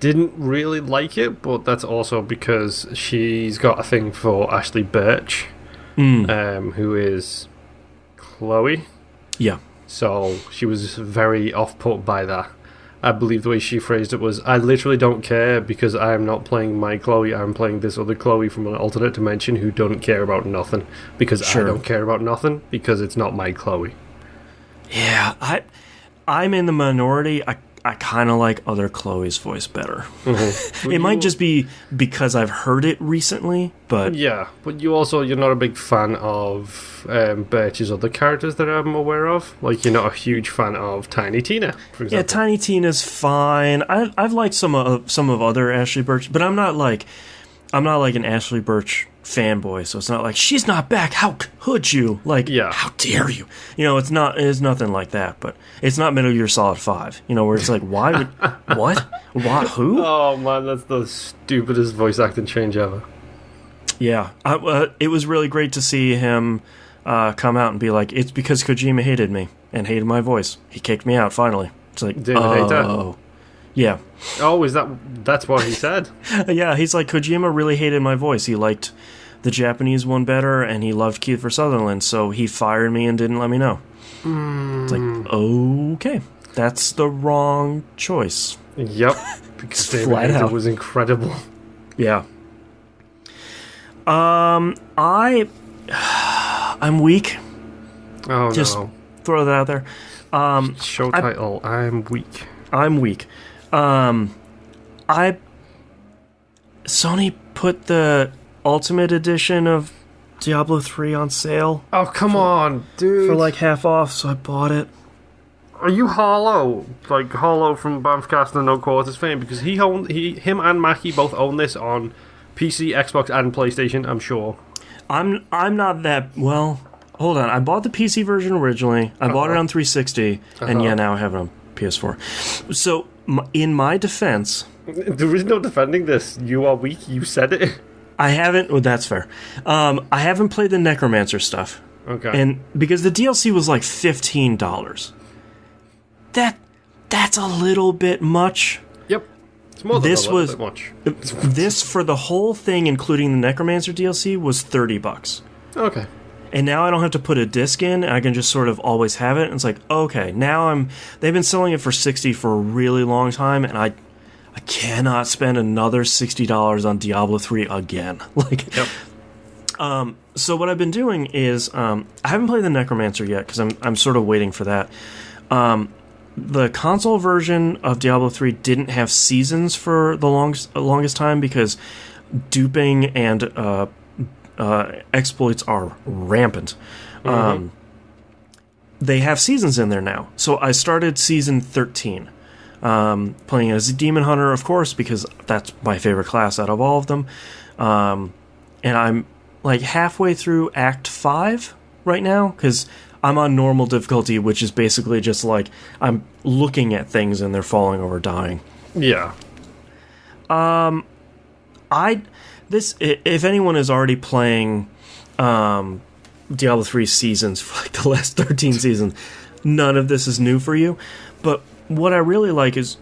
didn't really like it. But that's also because she's got a thing for Ashley Birch, who is Chloe. Yeah. So she was very off-put by that. I believe the way she phrased it was, I literally don't care because I am not playing my Chloe, I'm playing this other Chloe from an alternate dimension who doesn't care about nothing. Because I don't care about nothing because it's not my Chloe. Yeah, I'm in the minority. I kind of like other Chloe's voice better. Mm-hmm. It might just be because I've heard it recently, but... Yeah, but you're not a big fan of Birch's other characters that I'm aware of. Like, you're not a huge fan of Tiny Tina, for example. Yeah, Tiny Tina's fine. I've liked some of other Ashley Birch, but I'm not like... I'm not like an Ashley Birch fanboy, so it's not like she's not back. How could you? Like, how dare you? You know, it's nothing like that. But it's not Metal Gear Solid 5. You know, where it's like, why would what? What? Who? Oh man, that's the stupidest voice acting change ever. Yeah, it was really great to see him come out and be like, it's because Kojima hated me and hated my voice. He kicked me out finally. It's like, oh, yeah. Oh, that's what he said? Yeah, he's like, Kojima really hated my voice. He liked the Japanese one better, and he loved Kiefer Sutherland, so he fired me and didn't let me know. It's like, okay, that's the wrong choice. Yep, because David Hayter was incredible. Yeah. I'm weak. Oh, just no. Throw that out there. Show title, I'm weak. I'm weak. Sony put the Ultimate Edition of Diablo 3 on sale. Oh, come on, dude. For like half off, so I bought it. Are you Harlow? Like Harlow from Bamfcast and No Quarters fame? Because him and Mackie both own this on PC, Xbox, and PlayStation, I'm sure. I'm not that... Well, hold on. I bought the PC version originally. I bought it on 360. And now I have it on PS4. So, in my defense... There is no defending this. You are weak. You said it. I haven't... Well, that's fair. I haven't played the Necromancer stuff. Okay. And because the DLC was like $15. That's a little bit much. Yep. It's more than a little bit much. This, for the whole thing, including the Necromancer DLC, was $30. Okay. And now I don't have to put a disc in. I can just sort of always have it. And it's like, okay, now they've been selling it for $60 for a really long time, and I cannot spend another $60 on Diablo 3 again. Like, yep. So what I've been doing is I haven't played the Necromancer yet because I'm sort of waiting for that. The console version of Diablo 3 didn't have seasons for the longest time because duping and exploits are rampant. Mm-hmm. They have seasons in there now. So I started season 13. Playing as a demon hunter, of course, because that's my favorite class out of all of them. And I'm like halfway through Act 5 right now, because I'm on normal difficulty, which is basically just like I'm looking at things and they're falling over dying. Yeah. If anyone is already playing Diablo 3 seasons for like the last 13 seasons, none of this is new for you. But what I really like is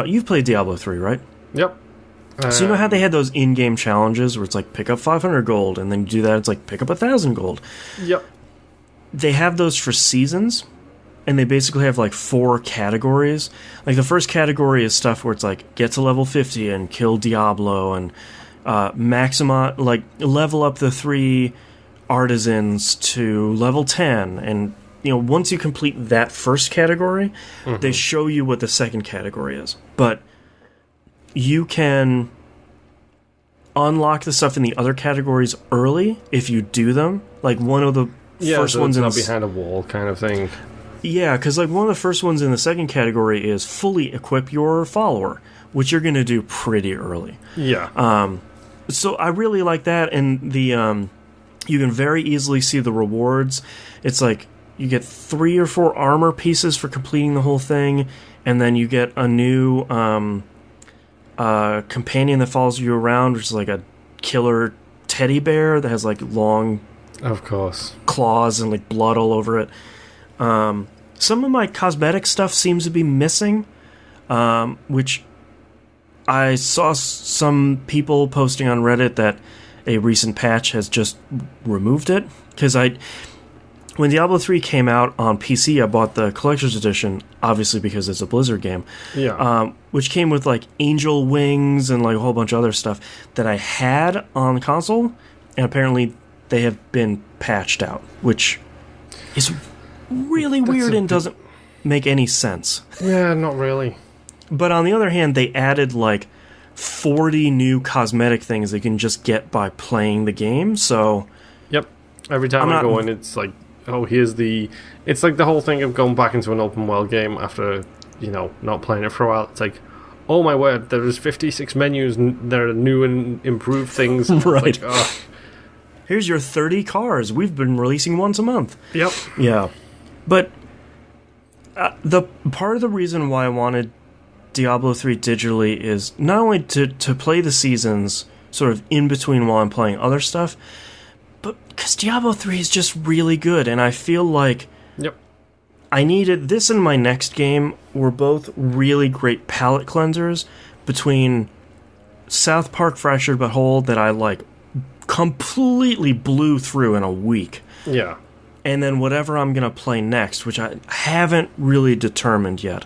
you've played Diablo 3, right? Yep. So you know how they had those in-game challenges where it's like pick up 500 gold, and then you do that, it's like pick up 1,000 gold. Yep. They have those for seasons, and they basically have like 4 categories. Like the first category is stuff where it's like get to level 50 and kill Diablo, and like level up the 3 artisans to level 10, and you know, once you complete that first category, they show you what the second category is. But you can unlock the stuff in the other categories early if you do them. Like one of the first ones in behind a wall kind of thing. Yeah, because like one of the first ones in the second category is fully equip your follower, which you're going to do pretty early. Yeah. So I really like that, and the you can very easily see the rewards. It's like you get 3 or 4 armor pieces for completing the whole thing, and then you get a new companion that follows you around, which is like a killer teddy bear that has like long, of course, claws and like blood all over it. Some of my cosmetic stuff seems to be missing, which I saw some people posting on Reddit that a recent patch has just removed it, because when Diablo 3 came out on PC, I bought the Collector's Edition, obviously because it's a Blizzard game. Yeah. Which came with like angel wings and like a whole bunch of other stuff that I had on the console, and apparently they have been patched out, which is really weird and doesn't make any sense. Yeah, not really. But on the other hand, they added like 40 new cosmetic things that you can just get by playing the game, so... Yep. Every time I go in, it's like, oh, here's the... It's like the whole thing of going back into an open world game after, you know, not playing it for a while. It's like, oh my word, there is 56 menus and there are new and improved things. Right. Like, oh. Here's your 30 cars. We've been releasing once a month. Yep. Yeah. But the part of the reason why I wanted Diablo 3 digitally is not only to play the seasons sort of in between while I'm playing other stuff, but because Diablo 3 is just really good, and I feel like I needed this and my next game were both really great palate cleansers between South Park Fractured But Whole that I like completely blew through in a week. Yeah. And then whatever I'm going to play next, which I haven't really determined yet.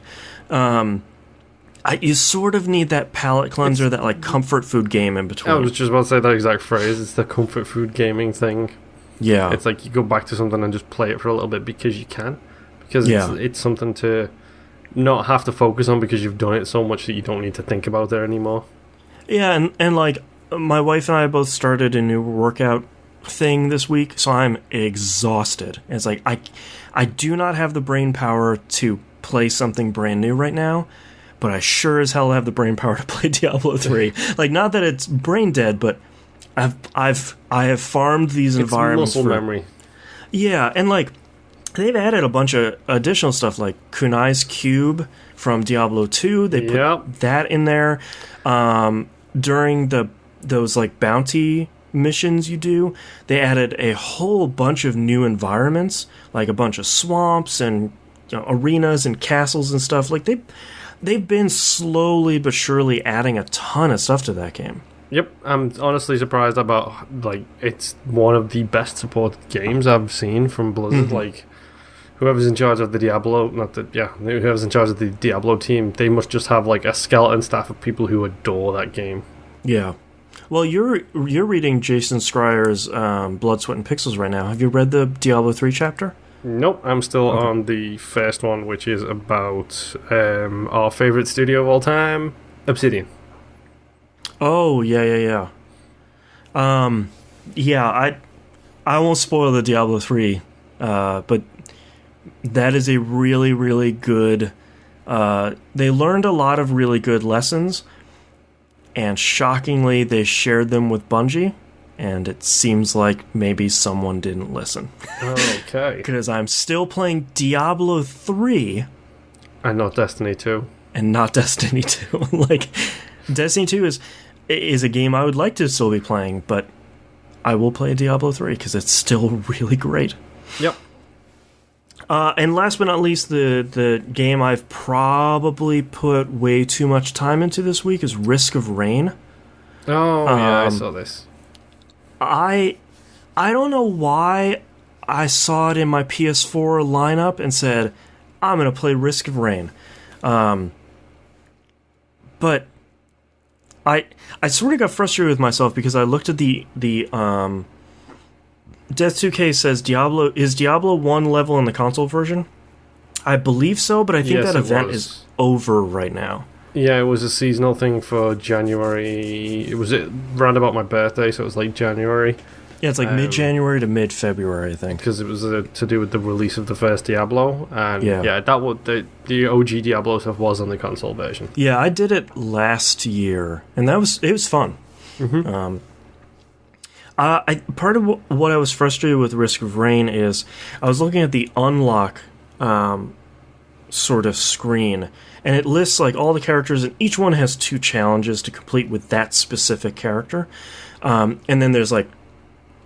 You sort of need that palate cleanser, that like comfort food game in between. I was just about to say that exact phrase. It's the comfort food gaming thing. Yeah. It's like you go back to something and just play it for a little bit because you can. Because it's something to not have to focus on because you've done it so much that you don't need to think about it anymore. Yeah, and like my wife and I both started a new workout thing this week, so I'm exhausted. And it's like I do not have the brain power to play something brand new right now, but I sure as hell have the brain power to play Diablo 3. Like, not that it's brain dead, but I have farmed these environments. Muscle memory. Yeah, and like they've added a bunch of additional stuff like Kunai's Cube from Diablo 2. They put that in there. During those like bounty missions you do, they added a whole bunch of new environments, like a bunch of swamps and arenas and castles and stuff. Like they've been slowly but surely adding a ton of stuff to that game. Yep, I'm honestly surprised about, like, it's one of the best supported games I've seen from Blizzard. Like, whoever's in charge of the Diablo, whoever's in charge of the Diablo team, they must just have like a skeleton staff of people who adore that game. Yeah. Well, you're reading Jason Schreier's Blood, Sweat, and Pixels right now. Have you read the Diablo 3 chapter? Nope, I'm still on the first one, which is about our favorite studio of all time, Obsidian. Oh, yeah. I won't spoil the Diablo 3, but that is a really, really good... they learned a lot of really good lessons, and shockingly, they shared them with Bungie, and it seems like maybe someone didn't listen. Okay. Because I'm still playing Diablo 3. And not Destiny 2. And not Destiny 2. Like, Destiny 2 is a game I would like to still be playing, but I will play Diablo 3 because it's still really great. Yep. And last but not least, the game I've probably put way too much time into this week is Risk of Rain. Oh, yeah, I saw this. I don't know why I saw it in my PS4 lineup and said, I'm going to play Risk of Rain. But I sort of got frustrated with myself because I looked at the Death 2K says Diablo 1 level in the console version? I believe so, but I think that event is over right now. Yeah, it was a seasonal thing for January. It was round about my birthday, so it was like January. Yeah, it's like mid-January to mid-February, I think. Because it was to do with the release of the first Diablo. And that was the OG Diablo stuff was on the console version. Yeah, I did it last year, and it was fun. Mm-hmm. Part of what I was frustrated with Risk of Rain is I was looking at the unlock sort of screen, and it lists like all the characters, and each one has 2 challenges to complete with that specific character. And then there's like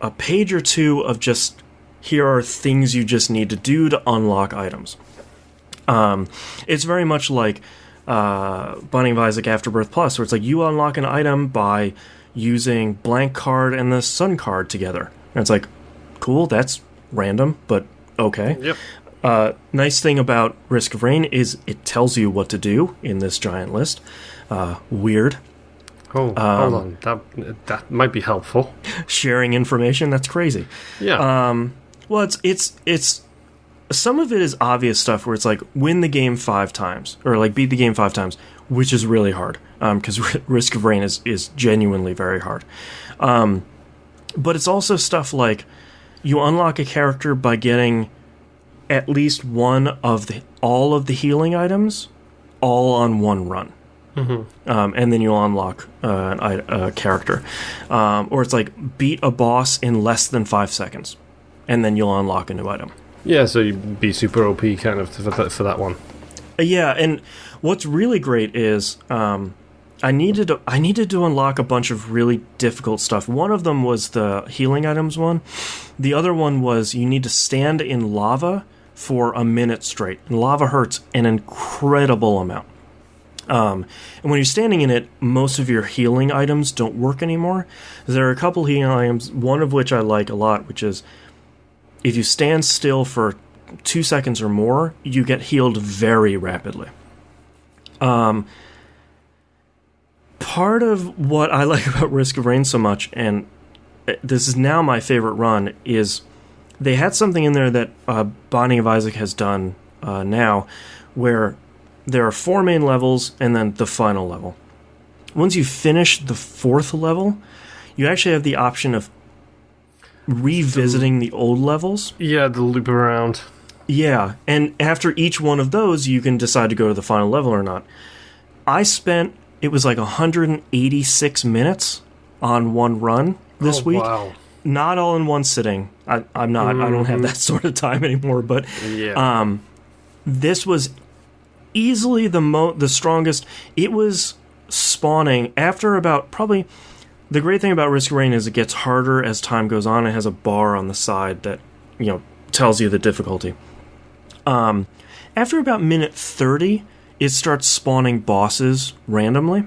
a page or 2 of just, here are things you just need to do to unlock items. It's very much like Binding of Isaac Afterbirth Plus, where it's like you unlock an item by using blank card and the sun card together. And it's like, cool, that's random, but okay. Yep. Nice thing about Risk of Rain is it tells you what to do in this giant list. Weird. Oh, hold on. That might be helpful. Sharing information, that's crazy. Yeah. Well, it's some of it is obvious stuff where it's like win the game 5 times or like beat the game 5 times, which is really hard because Risk of Rain is genuinely very hard. But it's also stuff like you unlock a character by getting at least one of all of the healing items all on one run. and then you'll unlock a character. Or it's like beat a boss in less than 5 seconds, and then you'll unlock a new item. Yeah, so you'd be super OP kind of for that one. Yeah, and what's really great is I needed to unlock a bunch of really difficult stuff. One of them was the healing items one. The other one was you need to stand in lava for a minute straight. And lava hurts an incredible amount. And when you're standing in it, most of your healing items don't work anymore. There are a couple healing items, one of which I like a lot, which is if you stand still for 2 seconds or more, you get healed very rapidly. Part of what I like about Risk of Rain so much, and this is now my favorite run, is they had something in there that Binding of Isaac has done now, where there are 4 main levels and then the final level. Once you finish the 4th level, you actually have the option of revisiting the old levels. Yeah, the loop around. Yeah, and after each one of those, you can decide to go to the final level or not. It was like 186 minutes on one run this week. Wow. Not all in one sitting. I don't have that sort of time anymore, but this was easily the strongest. It was spawning after about probably... The great thing about Risk of Rain is it gets harder as time goes on. It has a bar on the side that, tells you the difficulty. After about minute 30, it starts spawning bosses randomly.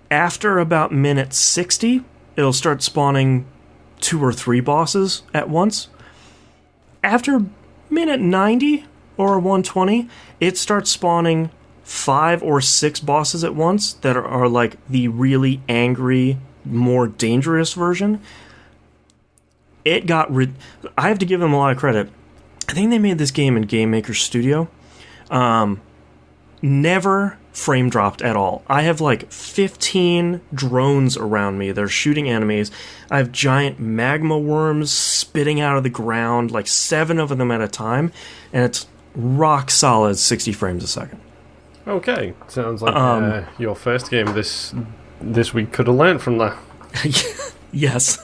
After about minute 60, it'll start spawning 2 or 3 bosses at once. After minute 90 or 120, it starts spawning 5 or 6 bosses at once that are like the really angry, more dangerous version. I have to give them a lot of credit. I think they made this game in Game Maker Studio. Never frame dropped at all. I have like 15 drones around me. They're shooting enemies. I have giant magma worms spitting out of the ground, like 7 of them at a time, and it's rock solid 60 frames a second. Okay, sounds like your first game this week could have learned from that. Yes.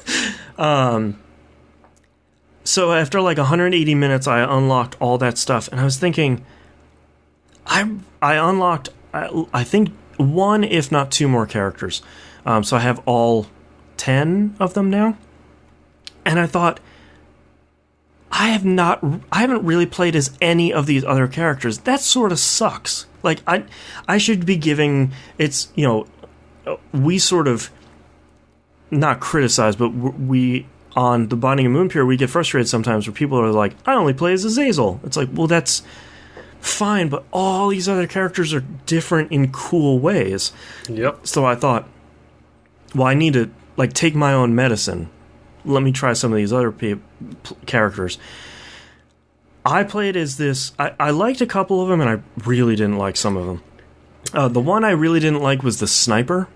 So after like 180 minutes, I unlocked all that stuff, and I was thinking, I unlocked, I think, 1, if not 2 more characters. So I have all 10 of them now. And I thought, I haven't really played as any of these other characters. That sort of sucks. Like, I should be giving, it's, we sort of, not criticize, but we, on the Binding of Moonpure, we get frustrated sometimes where people are like, I only play as Azazel. It's like, well, that's fine, but all these other characters are different in cool ways. Yep. So I thought, well, I need to take my own medicine. Let me try some of these other characters. I played as this. I liked a couple of them, and I really didn't like some of them. The one I really didn't like was the sniper.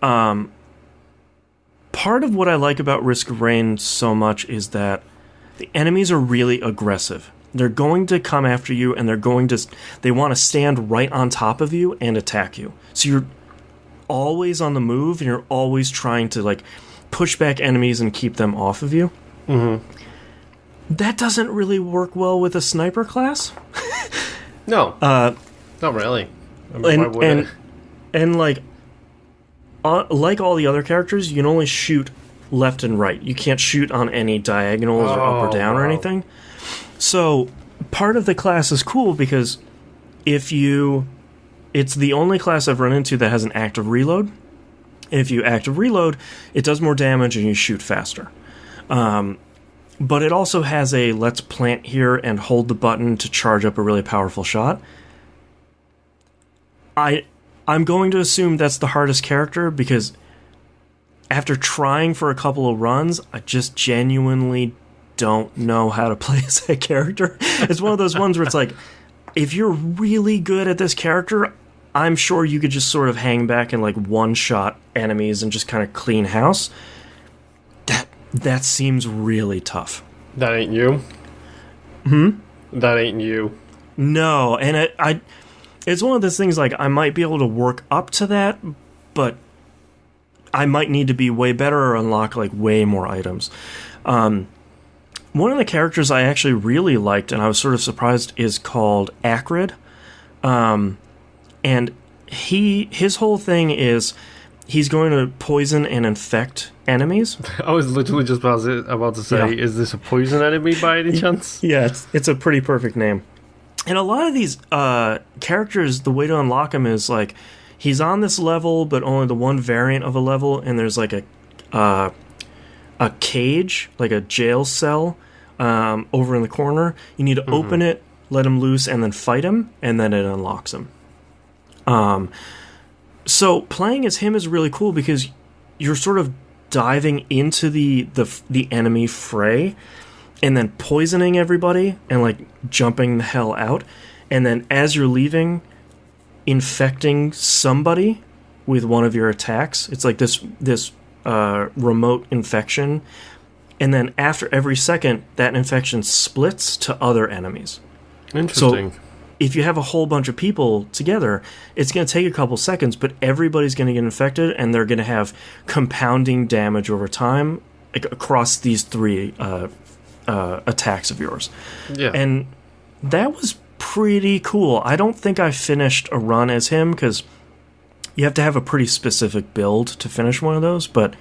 Part of what I like about Risk of Rain so much is that the enemies are really aggressive. They're going to come after you, and they want to stand right on top of you and attack you. So you're always on the move, and you're always trying to push back enemies and keep them off of you. Mm-hmm. That doesn't really work well with a sniper class. No, not really. Like all the other characters, you can only shoot left and right. You can't shoot on any diagonals or up or down or anything. So part of the class is cool because it's the only class I've run into that has an active reload. If you active reload, it does more damage and you shoot faster. But it also has a let's plant here and hold the button to charge up a really powerful shot. I'm going to assume that's the hardest character because after trying for a couple of runs, I just genuinely don't know how to play as that character. It's one of those ones where it's like, if you're really good at this character, I'm sure you could just sort of hang back and one-shot enemies and just kind of clean house. That seems really tough. That ain't you? Hmm? That ain't you. No, and it's one of those things like I might be able to work up to that, but I might need to be way better or unlock like way more items. One of the characters I actually really liked, and I was sort of surprised, is called Acrid. And his whole thing is he's going to poison and infect enemies. I was literally just about to say, is this a poison enemy by any chance? Yeah, it's a pretty perfect name. And a lot of these characters, the way to unlock them is like he's on this level, but only the one variant of a level, and there's like a cage, like a jail cell, over in the corner. You need to open it, let him loose, and then fight him, and then it unlocks him. So playing as him is really cool because you're sort of diving into the enemy fray, and then poisoning everybody and like jumping the hell out, and then as you're leaving, infecting somebody with one of your attacks. It's like this remote infection, and then after every second, that infection splits to other enemies. Interesting. So if you have a whole bunch of people together, it's going to take a couple seconds, but everybody's going to get infected, and they're going to have compounding damage over time across these three attacks of yours. Yeah. And that was pretty cool. I don't think I finished a run as him, because you have to have a pretty specific build to finish one of those, but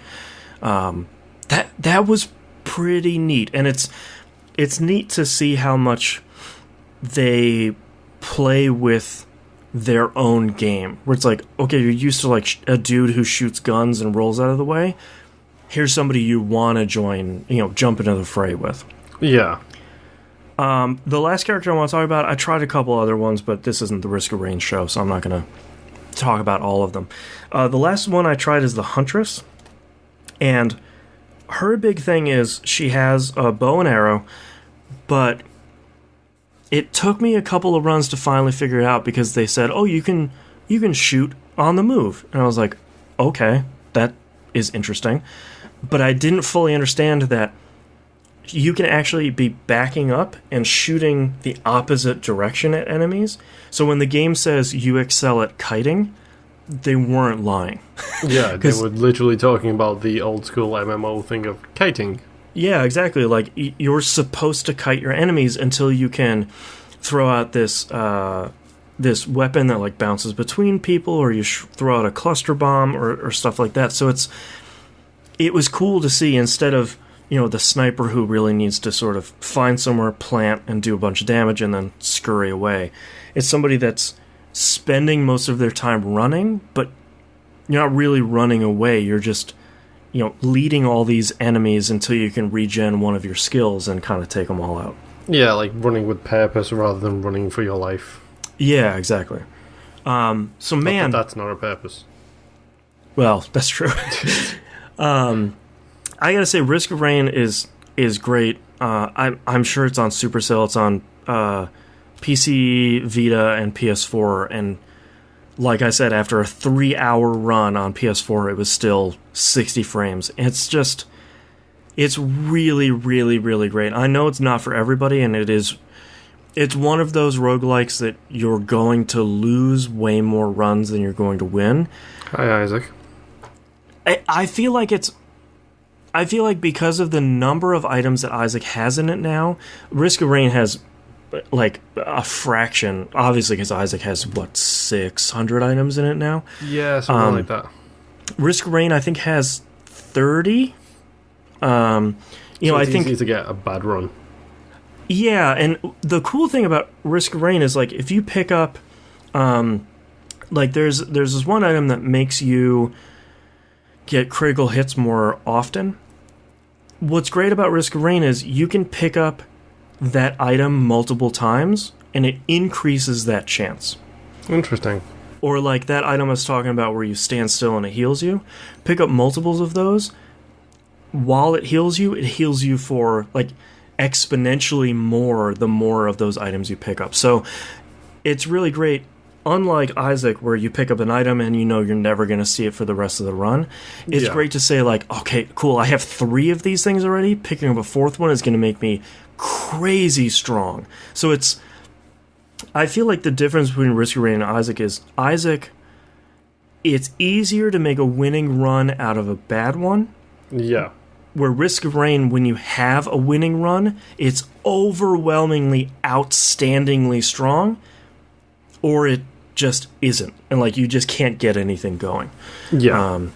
that was pretty neat. And it's neat to see how much they play with their own game, where it's like, okay, you're used to like a dude who shoots guns and rolls out of the way. Here's somebody you want to join, jump into the fray with. Yeah. The last character I want to talk about, I tried a couple other ones, but this isn't the Risk of Rain show, so I'm not going to talk about all of them. The last one I tried is the Huntress, and her big thing is she has a bow and arrow, but it took me a couple of runs to finally figure it out, because they said, oh, you can shoot on the move. And I was like, okay, that is interesting. But I didn't fully understand that you can actually be backing up and shooting the opposite direction at enemies. So when the game says you excel at kiting, they weren't lying. Yeah, they were literally talking about the old school MMO thing of kiting. Yeah, exactly. Like, you're supposed to kite your enemies until you can throw out this weapon that like bounces between people, or you throw out a cluster bomb or stuff like that. So it was cool to see, instead of the sniper who really needs to sort of find somewhere, plant, and do a bunch of damage and then scurry away. It's somebody that's spending most of their time running, but you're not really running away. You're just leading all these enemies until you can regen one of your skills and kind of take them all out. Yeah, like running with purpose rather than running for your life. Yeah, exactly. So man, that's not a purpose. Well, that's true. I gotta say, Risk of Rain is great. I'm sure it's on Supercell. It's on PC, Vita, and PS4. And like I said, after a 3-hour run on PS4, it was still 60 frames. It's really, really, really great. I know it's not for everybody, and it's one of those roguelikes that you're going to lose way more runs than you're going to win. Hi, Isaac. I feel like because of the number of items that Isaac has in it now, Risk of Rain has like a fraction, obviously, because Isaac has 600 items in it now. Yeah, something like that. Risk of Rain, I think, has 30. I think easy to get a bad run. Yeah, and the cool thing about Risk of Rain is, like, if you pick up, like, there's this one item that makes you get critical hits more often. What's great about Risk of Rain is you can pick up that item multiple times, and it increases that chance. Interesting. Or like that item I was talking about where you stand still and it heals you. Pick up multiples of those. While it heals you for like exponentially more the more of those items you pick up. So it's really great. Unlike Isaac, where you pick up an item and you're never going to see it for the rest of the run, it's great to say, like, okay, cool, I have 3 of these things already. Picking up a 4th one is going to make me crazy strong. So I feel like the difference between Risk of Rain and Isaac is Isaac, it's easier to make a winning run out of a bad one. Yeah. Where Risk of Rain, when you have a winning run, it's overwhelmingly, outstandingly strong, or it just isn't. And, like, you just can't get anything going. Yeah.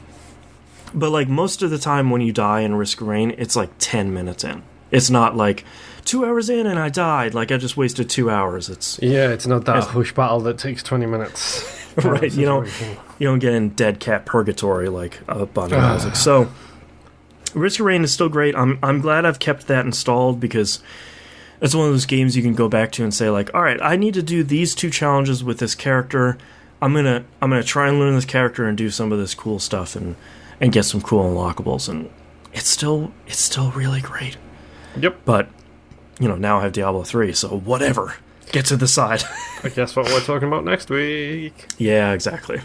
But, like, most of the time when you die in Risk of Rain, it's, like, 10 minutes in. It's not, like, 2 hours in and I died. Like, I just wasted 2 hours. It's not that hush battle that takes 20 minutes. Right, you don't get in dead cat purgatory like a bunch of Isaac. So, Risk of Rain is still great. I'm glad I've kept that installed because it's one of those games you can go back to and say, like, all right, I need to do these 2 challenges with this character. I'm gonna try and learn this character and do some of this cool stuff and get some cool unlockables, and it's still really great. Yep. But now I have Diablo 3, so whatever. Get to the side. I guess what we're talking about next week. Yeah, exactly.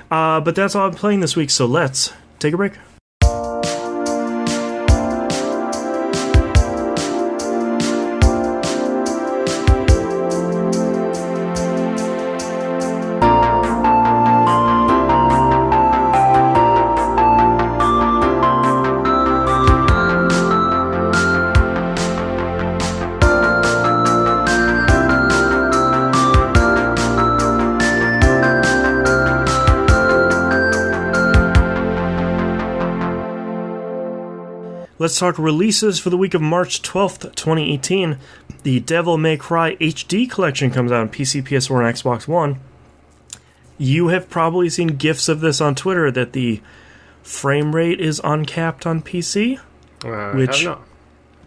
But that's all I'm playing this week, so let's take a break. Let's talk releases for the week of March 12th, 2018. The Devil May Cry HD collection comes out on PC, PS4, and Xbox One. You have probably seen GIFs of this on Twitter that the frame rate is uncapped on PC, which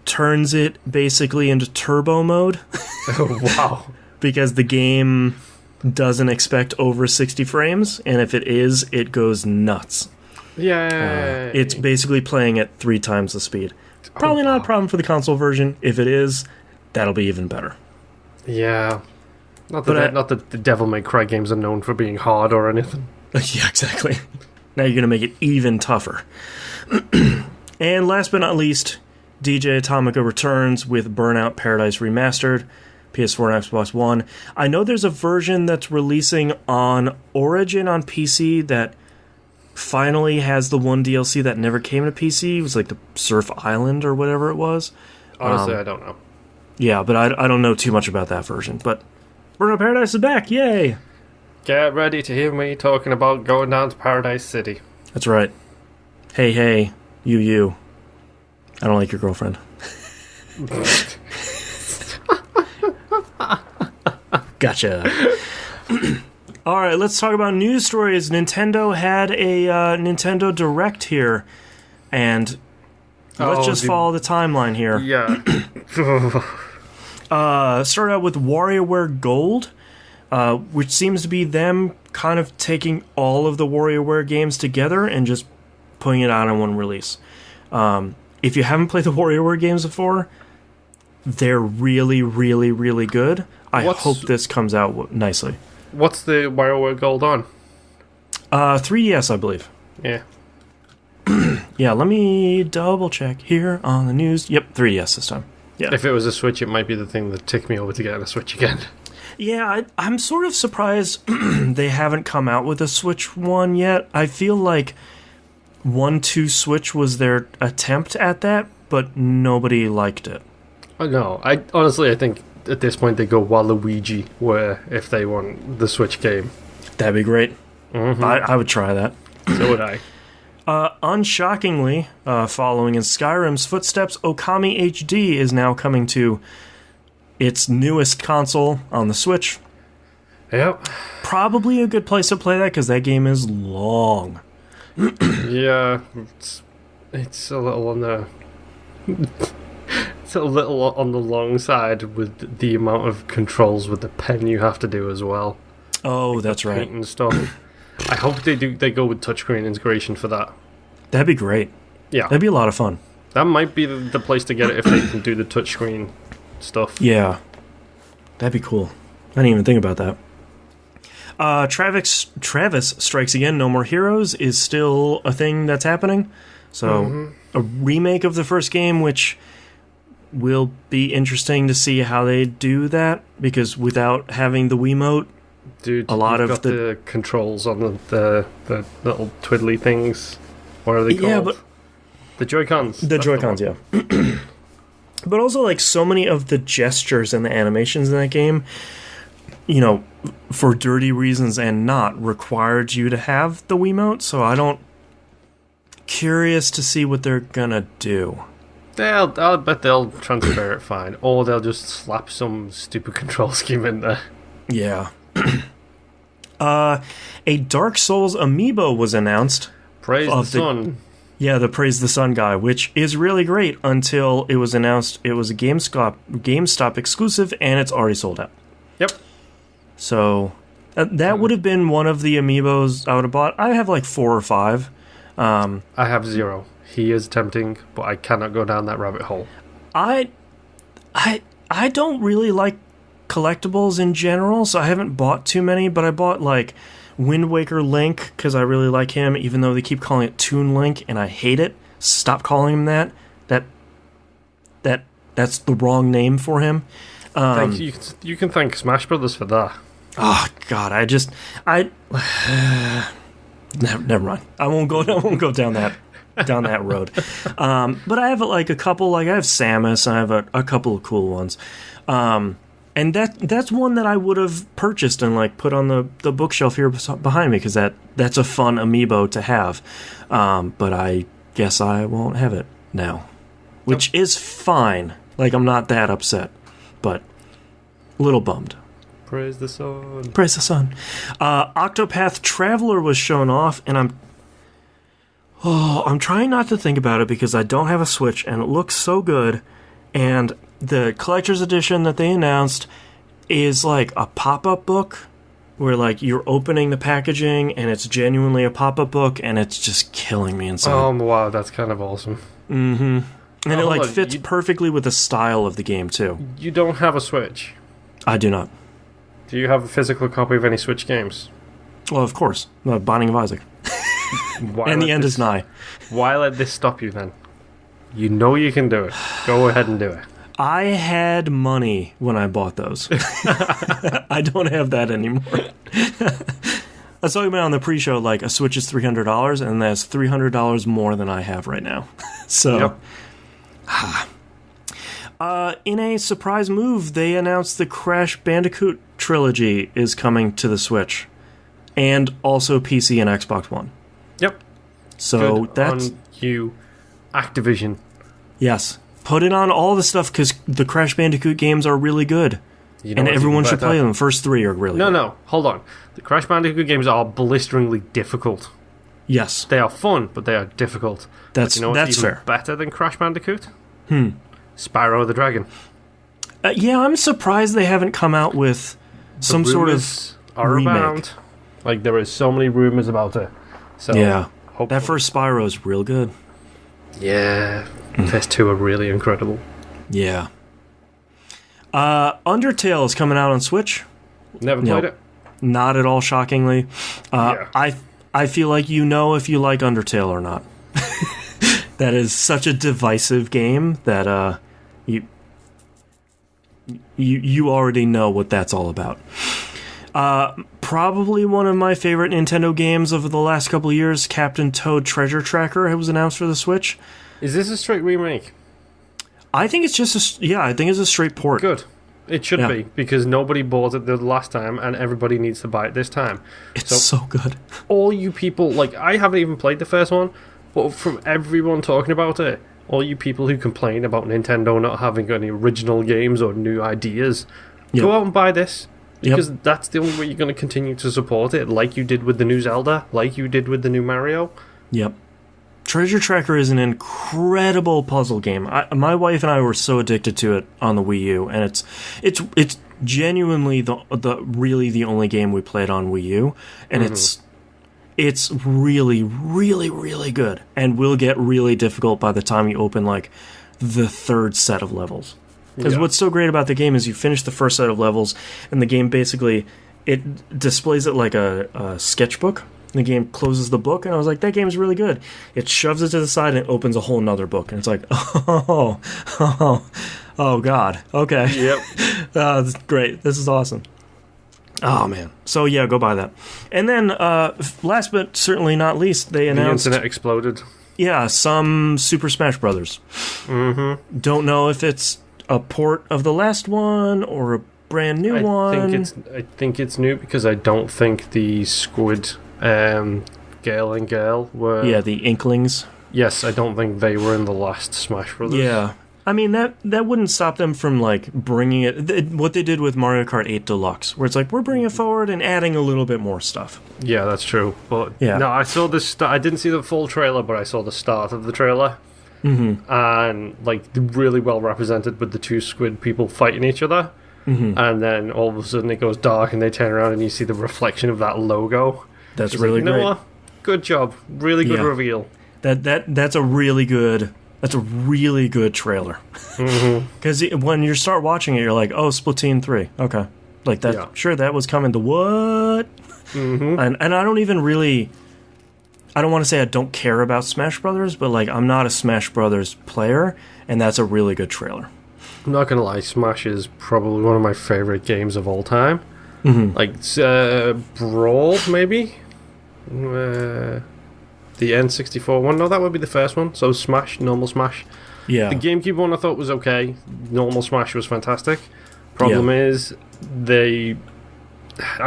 turns it basically into turbo mode. Oh, wow. Because the game doesn't expect over 60 frames, and if it is, it goes nuts. Yeah, it's basically playing at 3 times the speed. Probably not a problem for the console version. If it is, that'll be even better. Yeah. Not that the Devil May Cry games are known for being hard or anything. Yeah, exactly. Now you're going to make it even tougher. And last but not least, DJ Atomica returns with Burnout Paradise Remastered, PS4 and Xbox One. I know there's a version that's releasing on Origin on PC that finally has the one DLC that never came to PC. It was like the Surf Island or whatever it was. Honestly, I don't know. Yeah, but I don't know too much about that version. But Burnout Paradise is back, yay! Get ready to hear me talking about going down to Paradise City. That's right. Hey, you. I don't like your girlfriend. Gotcha. Alright, let's talk about news stories. Nintendo had a Nintendo Direct here, and let's just follow the timeline here. Yeah. Start out with WarioWare Gold, which seems to be them kind of taking all of the WarioWare games together and just putting it out in one release. If you haven't played the WarioWare games before, they're really, really, really good. I hope this comes out nicely. What's the WarioWare Gold on? 3DS, I believe. Yeah. Yeah, let me double check here on the news. Yep, 3DS this time. Yeah. If it was a Switch, it might be the thing that ticked me over to get a Switch again. Yeah, I'm sort of surprised they haven't come out with a Switch one yet. I feel like 1-2 Switch was their attempt at that, but nobody liked it. No, I think at this point they go Waluigi, where if they want the Switch game. That'd be great. Mm-hmm. I would try that. So would I. Unshockingly, following in Skyrim's footsteps, Okami HD is now coming to its newest console on the Switch. Yep. Probably a good place to play that because that game is long. Yeah, it's a little on the it's a little on the long side with the amount of controls with the pen you have to do as well. Oh, that's right. And stuff. I hope they go with touchscreen integration for that. That'd be great. Yeah, that'd be a lot of fun. That might be the place to get it if they can do the touchscreen stuff. Yeah, that'd be cool. I didn't even think about that. Travis Strikes Again, No More Heroes is still a thing that's happening. So, a remake of the first game, which will be interesting to see how they do that, because without having the Wiimote, dude, a lot you've of got the controls on the little twiddly things. What are they called? Yeah, but the Joy-Cons. The Joy-Cons, yeah. But also, like, so many of the gestures and the animations in that game, you know, for dirty reasons and not, required you to have the Wiimote, so I don't... Curious to see what they're gonna do. I'll bet they'll transfer it fine, or they'll just slap some stupid control scheme in there. Yeah. A Dark Souls amiibo was announced. Praise the sun. Yeah, the Praise the Sun guy, which is really great until it was announced it was a GameStop exclusive, and it's already sold out. Yep. So, that would have been one of the amiibos I would have bought. I have like 4 or 5. I have 0. He is tempting, but I cannot go down that rabbit hole. I don't really like collectibles in general, so I haven't bought too many, but I bought like Wind Waker Link because I really like him, even though they keep calling it Toon Link, and I hate it. Stop calling him that. That's the wrong name for him. You can thank Smash Brothers for that. Oh God, never mind. I won't go down that road. But I have like a couple. Like I have Samus. I have a couple of cool ones. And that's one that I would have purchased and like put on the bookshelf here behind me, because that's a fun amiibo to have. But I guess I won't have it now, which is fine. Like, I'm not that upset, but a little bummed. Praise the sun. Praise the sun. Octopath Traveler was shown off, and I'm trying not to think about it because I don't have a Switch, and it looks so good. And the collector's edition that they announced is like a pop-up book where like you're opening the packaging and it's genuinely a pop-up book, and it's just killing me inside. Oh wow, that's kind of awesome. Mm-hmm. And it like fits perfectly with the style of the game too. You don't have a Switch? I do not. Do you have a physical copy of any Switch games? Well, of course. The Binding of Isaac. And the end is nigh. Why let this stop you then? You know you can do it. Go ahead and do it. I had money when I bought those. I don't have that anymore. I was talking about on the pre-show, like, a Switch is $300, and that's $300 more than I have right now. So, yep. In a surprise move, they announced the Crash Bandicoot trilogy is coming to the Switch, and also PC and Xbox One. Yep. So good that's on you, Activision. Yes, put it on all the stuff, because the Crash Bandicoot games are really good, and everyone should play them. The first 3 are really good. No, hold on. The Crash Bandicoot games are blisteringly difficult. Yes, they are fun, but they are difficult. That's even fair. Better than Crash Bandicoot? Spyro the Dragon. Yeah, I'm surprised they haven't come out with some sort of remake. Around. Like, there is so many rumors about it. So yeah, that first Spyro is real good. Yeah, first 2 are really incredible. Yeah. Undertale is coming out on Switch. Never played it. Not at all shockingly. Yeah. I feel like you know if you like Undertale or not. That is such a divisive game that you already know what that's all about. Probably one of my favorite Nintendo games over the last couple of years, Captain Toad Treasure Tracker, was announced for the Switch. Is this a straight remake? I think it's just I think it's a straight port. Good. It should be, because nobody bought it the last time, and everybody needs to buy it this time. It's so good. All you people, like, I haven't even played the first one, but from everyone talking about it, all you people who complain about Nintendo not having any original games or new ideas, go out and buy this. Because that's the only way you're going to continue to support it, like you did with the new Zelda, like you did with the new Mario. Yep. Treasure Tracker is an incredible puzzle game. My wife and I were so addicted to it on the Wii U, and it's genuinely the only game we played on Wii U, and it's really, really, really good, and will get really difficult by the time you open like the 3rd set of levels. Because what's so great about the game is you finish the first set of levels, and the game basically it displays it like a sketchbook. And the game closes the book, and I was like, that game's really good. It shoves it to the side and it opens a whole nother book. And it's like, oh God. Okay. Yep. This is great. This is awesome. Oh, man. So, yeah, go buy that. And then, last but certainly not least, they announced... The internet exploded. Yeah, some Super Smash Brothers. Mm-hmm. Don't know if it's a port of the last one or a brand new one. I think it's new because I don't think the Squid Gale and Girl were... Yeah, the Inklings. Yes, I don't think they were in the last Smash Brothers. Yeah. I mean, that wouldn't stop them from, like, bringing it... What they did with Mario Kart 8 Deluxe, where it's like, we're bringing it forward and adding a little bit more stuff. Yeah, that's true. But, yeah. No, I saw this... I didn't see the full trailer, but I saw the start of the trailer. Mm-hmm. And, like, really well represented with the two squid people fighting each other. Mm-hmm. And then all of a sudden it goes dark and they turn around and you see the reflection of that logo. That's really great. great. You know what? Good job. Really good reveal. That's a really good... That's a really good trailer. Because when you start watching it, you're like, oh, Splatoon 3. Okay. Like, that. Yeah. Sure, that was coming to what? Mm-hmm. And I don't even really... I don't want to say I don't care about Smash Brothers, but, like, I'm not a Smash Brothers player, and that's a really good trailer. I'm not going to lie, Smash is probably one of my favorite games of all time. Mm-hmm. Like, Brawl, maybe? The N64 one? No, that would be the first one. So Smash, normal Smash. Yeah. The GameCube one I thought was okay. Normal Smash was fantastic. Problem is, I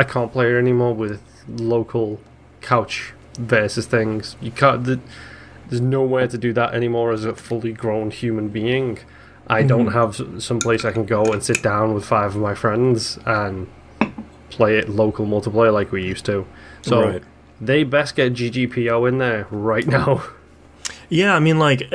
can't play it anymore with local couch versus things. You can't. There's nowhere to do that anymore as a fully grown human being. I don't have some place I can go and sit down with 5 of my friends and play it local multiplayer like we used to. So. Right. They best get GGPO in there right now. Yeah, I mean, like...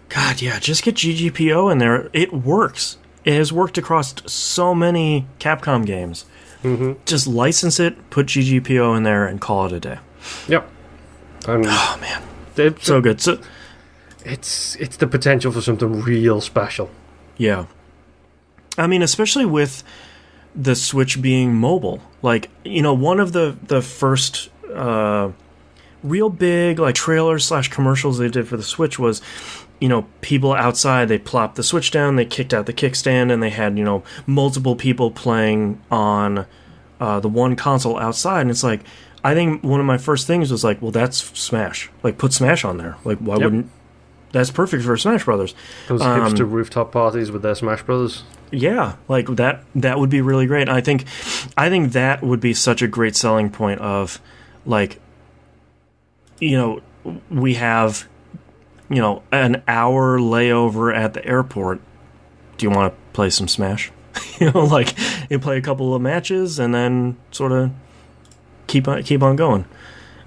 God, yeah, just get GGPO in there. It works. It has worked across so many Capcom games. Mm-hmm. Just license it, put GGPO in there, and call it a day. Yep. Oh, man. It's so good. So, it's the potential for something real special. Yeah. I mean, especially with... the Switch being mobile. Like, you know, one of the first real big like trailers / commercials they did for the Switch was, you know, people outside, they plopped the Switch down, they kicked out the kickstand, and they had, you know, multiple people playing on the one console outside. And it's like, I think one of my first things was like, well, that's Smash. Like, put Smash on there. Like, why wouldn't... That's perfect for Smash Brothers. Those hipster rooftop parties with their Smash Brothers. Yeah, like that would be really great. I think that would be such a great selling point of, like, you know, we have, you know, an hour layover at the airport. Do you want to play some Smash? You know, like, you play a couple of matches and then sort of keep on going.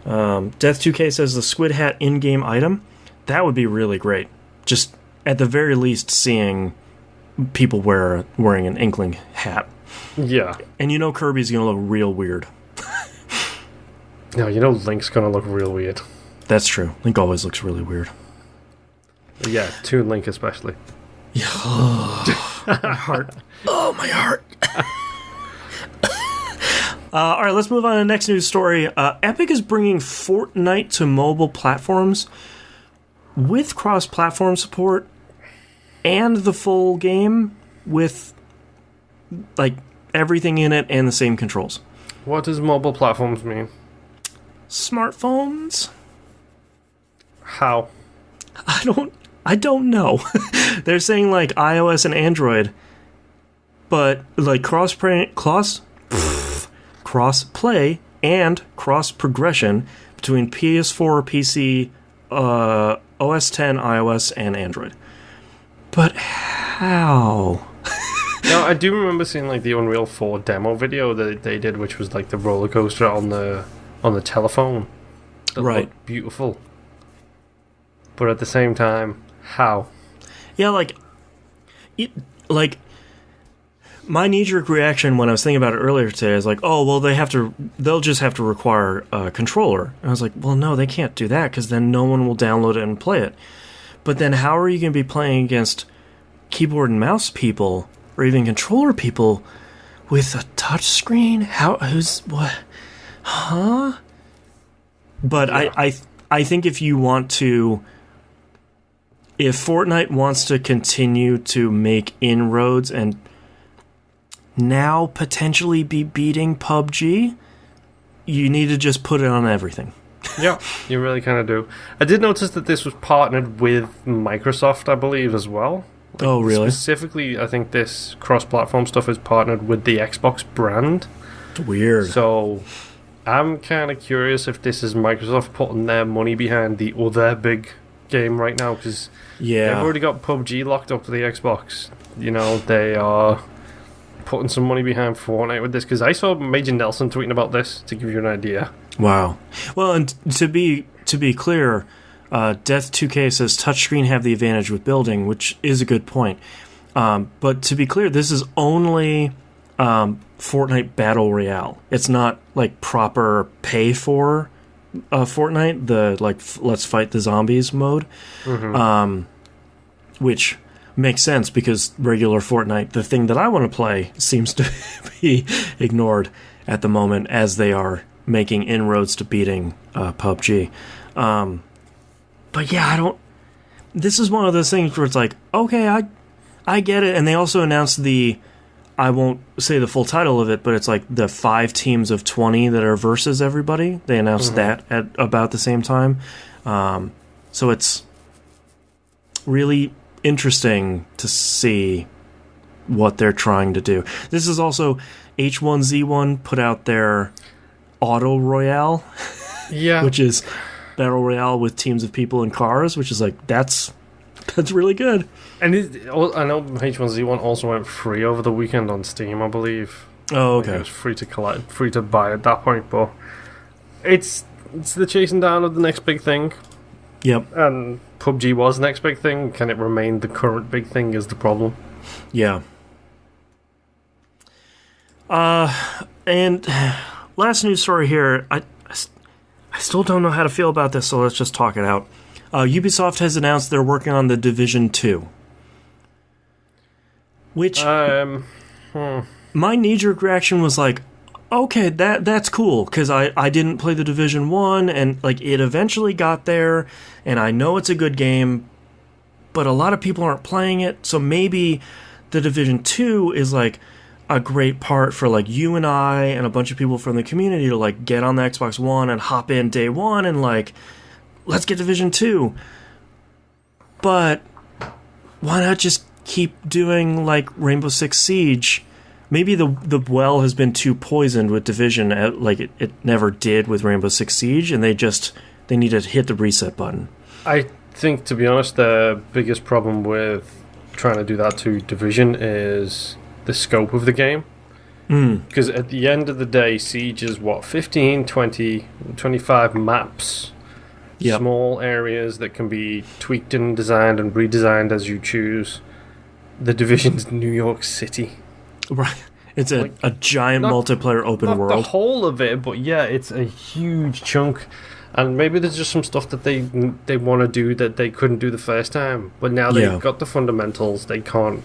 Death 2K says the Squid Hat in-game item. That would be really great. Just at the very least, seeing people wearing an Inkling hat. Yeah. And you know Kirby's going to look real weird. No, you know Link's going to look real weird. That's true. Link always looks really weird. Yeah, Toon Link especially. Yeah. Oh, my heart. Oh, my heart. All right, let's move on to the next news story. Epic is bringing Fortnite to mobile platforms with cross-platform support and the full game with, like, everything in it and the same controls. What does mobile platforms mean? Smartphones? How? I don't know. They're saying, like, iOS and Android, but, like, cross-play and cross-progression between PS4, PC, OS X, iOS, and Android. But how? No, I do remember seeing like the Unreal 4 demo video that they did, which was like the roller coaster on the telephone. That looked beautiful. But at the same time, how? Yeah, like my knee-jerk reaction when I was thinking about it earlier today is like, oh, well, they'll just have to require a controller. And I was like, well, no, they can't do that because then no one will download it and play it. But then how are you going to be playing against keyboard and mouse people or even controller people with a touch screen? What? Huh? But yeah. I think if Fortnite wants to continue to make inroads and now potentially be beating PUBG, you need to just put it on everything. Yeah, you really kind of do. I did notice that this was partnered with Microsoft, I believe, as well. Oh, really? Specifically, I think this cross-platform stuff is partnered with the Xbox brand. Weird. So I'm kind of curious if this is Microsoft putting their money behind the other big game right now, because they've already got PUBG locked up to the Xbox. You know, they are putting some money behind Fortnite with this, because I saw Major Nelson tweeting about this, to give you an idea. Wow. Well, and to be clear, Death 2K says touchscreen have the advantage with building, which is a good point. But to be clear, this is only Fortnite Battle Royale. It's not like proper pay for Fortnite, the like let's fight the zombies mode, which makes sense because regular Fortnite, the thing that I want to play, seems to be ignored at the moment as they are making inroads to beating PUBG. But yeah, this is one of those things where it's like, okay, I get it. And they also announced I won't say the full title of it, but it's like the 5 teams of 20 that are versus everybody. They announced that at about the same time. So it's really interesting to see what they're trying to do. This is also H1Z1 put out their Auto Royale, which is Battle Royale with teams of people in cars, which is like, that's really good. And I know H1Z1 also went free over the weekend on Steam, I believe. Oh, okay. It was free to collect, free to buy at that point, but it's the chasing down of the next big thing. Yep. And PUBG was the next big thing. Can it remain the current big thing is the problem. Yeah. And last news story here. I still don't know how to feel about this, so let's just talk it out. Ubisoft has announced they're working on The Division 2. Which... my knee-jerk reaction was like, okay, that's cool, because I didn't play The Division 1, and like it eventually got there, and I know it's a good game, but a lot of people aren't playing it, so maybe The Division 2 is like a great part for like you and I and a bunch of people from the community to like get on the Xbox One and hop in day one and like, let's get Division 2. But why not just keep doing like Rainbow Six Siege? Maybe the well has been too poisoned with Division, like it never did with Rainbow Six Siege, and they need to hit the reset button. I think, to be honest, the biggest problem with trying to do that to Division is the scope of the game. Because at the end of the day, Siege is 15, 20, 25 maps. Yep. Small areas that can be tweaked and designed and redesigned as you choose. The Division's New York City. Right. It's a giant multiplayer open world. Not the whole of it, but yeah, it's a huge chunk. And maybe there's just some stuff that they want to do that they couldn't do the first time. But now they've got the fundamentals, they can't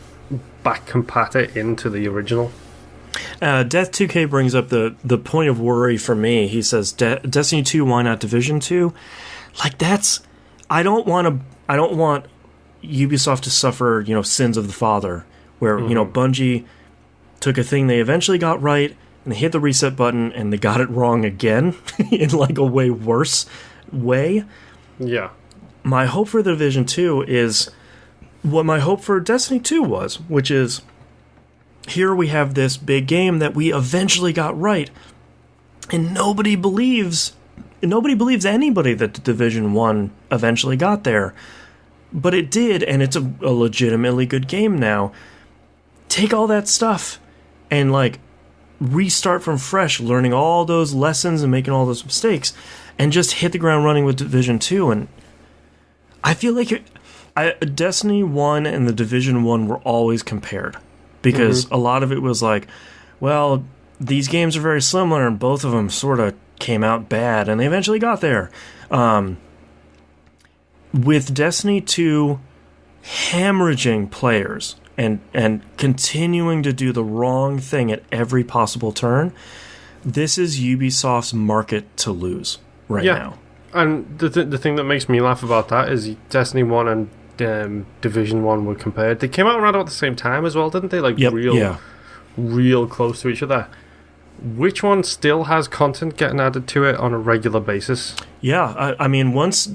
back compat it into the original. Death 2K brings up the point of worry for me. He says, Destiny 2, why not Division 2? Like, I don't want Ubisoft to suffer, sins of the father, where, Bungie took a thing they eventually got right, and they hit the reset button, and they got it wrong again, in like a way worse way. Yeah. My hope for the Division 2 is what my hope for Destiny 2 was, which is, here we have this big game that we eventually got right, and nobody believes anybody that the Division 1 eventually got there. But it did, and it's a legitimately good game now. Take all that stuff and like restart from fresh, learning all those lessons and making all those mistakes, and just hit the ground running with Division 2. And I feel like Destiny 1 and the Division 1 were always compared, because a lot of it was like, well, these games are very similar, and both of them sort of came out bad, and they eventually got there. With Destiny 2 hemorrhaging players and continuing to do the wrong thing at every possible turn, this is Ubisoft's market to lose right now. And the thing that makes me laugh about that is Destiny 1 and Division 1 were compared. They came out around about the same time as well, didn't they? Like, real close to each other. Which one still has content getting added to it on a regular basis? Yeah, I mean, once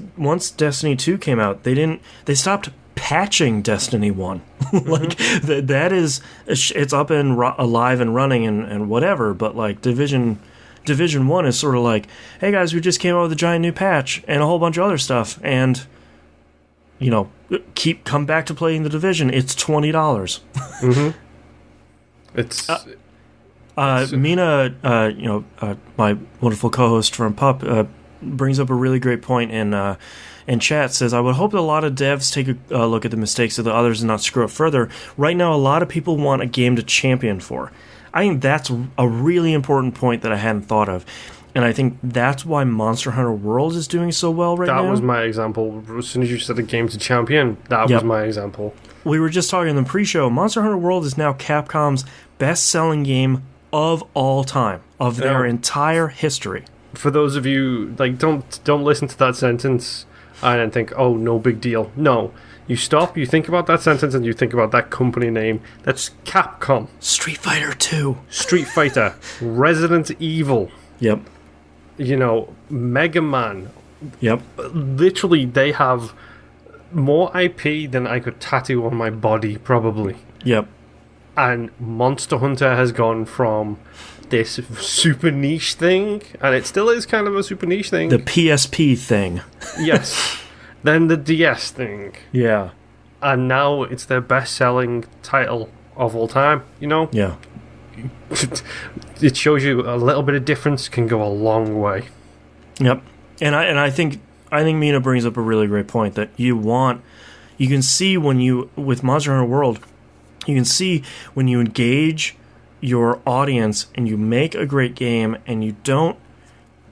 Destiny 2 came out, they stopped patching Destiny 1. Like, that is, it's up and alive and running and whatever, but like Division 1 is sort of like, hey guys, we just came out with a giant new patch and a whole bunch of other stuff, and you know, come back to playing the Division. It's $20. It's Mina, my wonderful co-host from PUP, brings up a really great point in chat. Says, I would hope that a lot of devs take a look at the mistakes of the others and not screw up further. Right now, a lot of people want a game to champion for. I think that's a really important point that I hadn't thought of. And I think that's why Monster Hunter World is doing so well now. That was my example. As soon as you said a game to champion, that was my example. We were just talking in the pre-show. Monster Hunter World is now Capcom's best-selling game of all time, of their entire history. For those of you, like, don't listen to that sentence and then think, oh, no big deal. No. You stop, you think about that sentence, and you think about that company name. That's Capcom. Street Fighter 2. Street Fighter. Resident Evil. Yep. You know, Mega Man. Yep. Literally, they have more IP than I could tattoo on my body, probably. Yep. And Monster Hunter has gone from this super niche thing, and it still is kind of a super niche thing. The PSP thing. Yes. Then the DS thing. Yeah. And now it's their best-selling title of all time, you know? Yeah. It shows you a little bit of difference can go a long way. Yep. And I think Mina brings up a really great point that you can see with Monster Hunter World, you can see when you engage your audience and you make a great game and you don't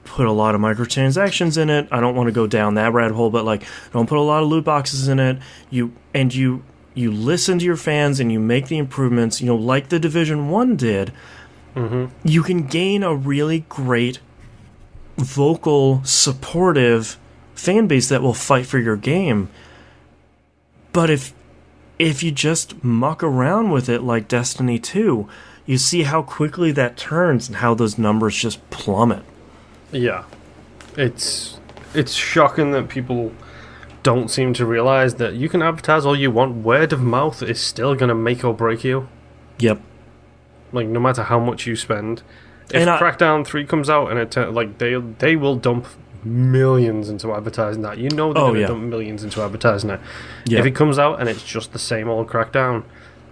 put a lot of microtransactions in it. I don't want to go down that rabbit hole, but like, don't put a lot of loot boxes in it. You listen to your fans and you make the improvements, like the Division 1 did. Mm-hmm. You can gain a really great vocal, supportive fan base that will fight for your game. But if you just muck around with it like Destiny 2, you see how quickly that turns and how those numbers just plummet. Yeah. It's shocking that people don't seem to realize that you can advertise all you want. Word of mouth is still going to make or break you. Yep. Like, no matter how much you spend. If Crackdown 3 comes out and they will dump millions into advertising that. You know they're going to dump millions into advertising it. Yep. If it comes out and it's just the same old Crackdown,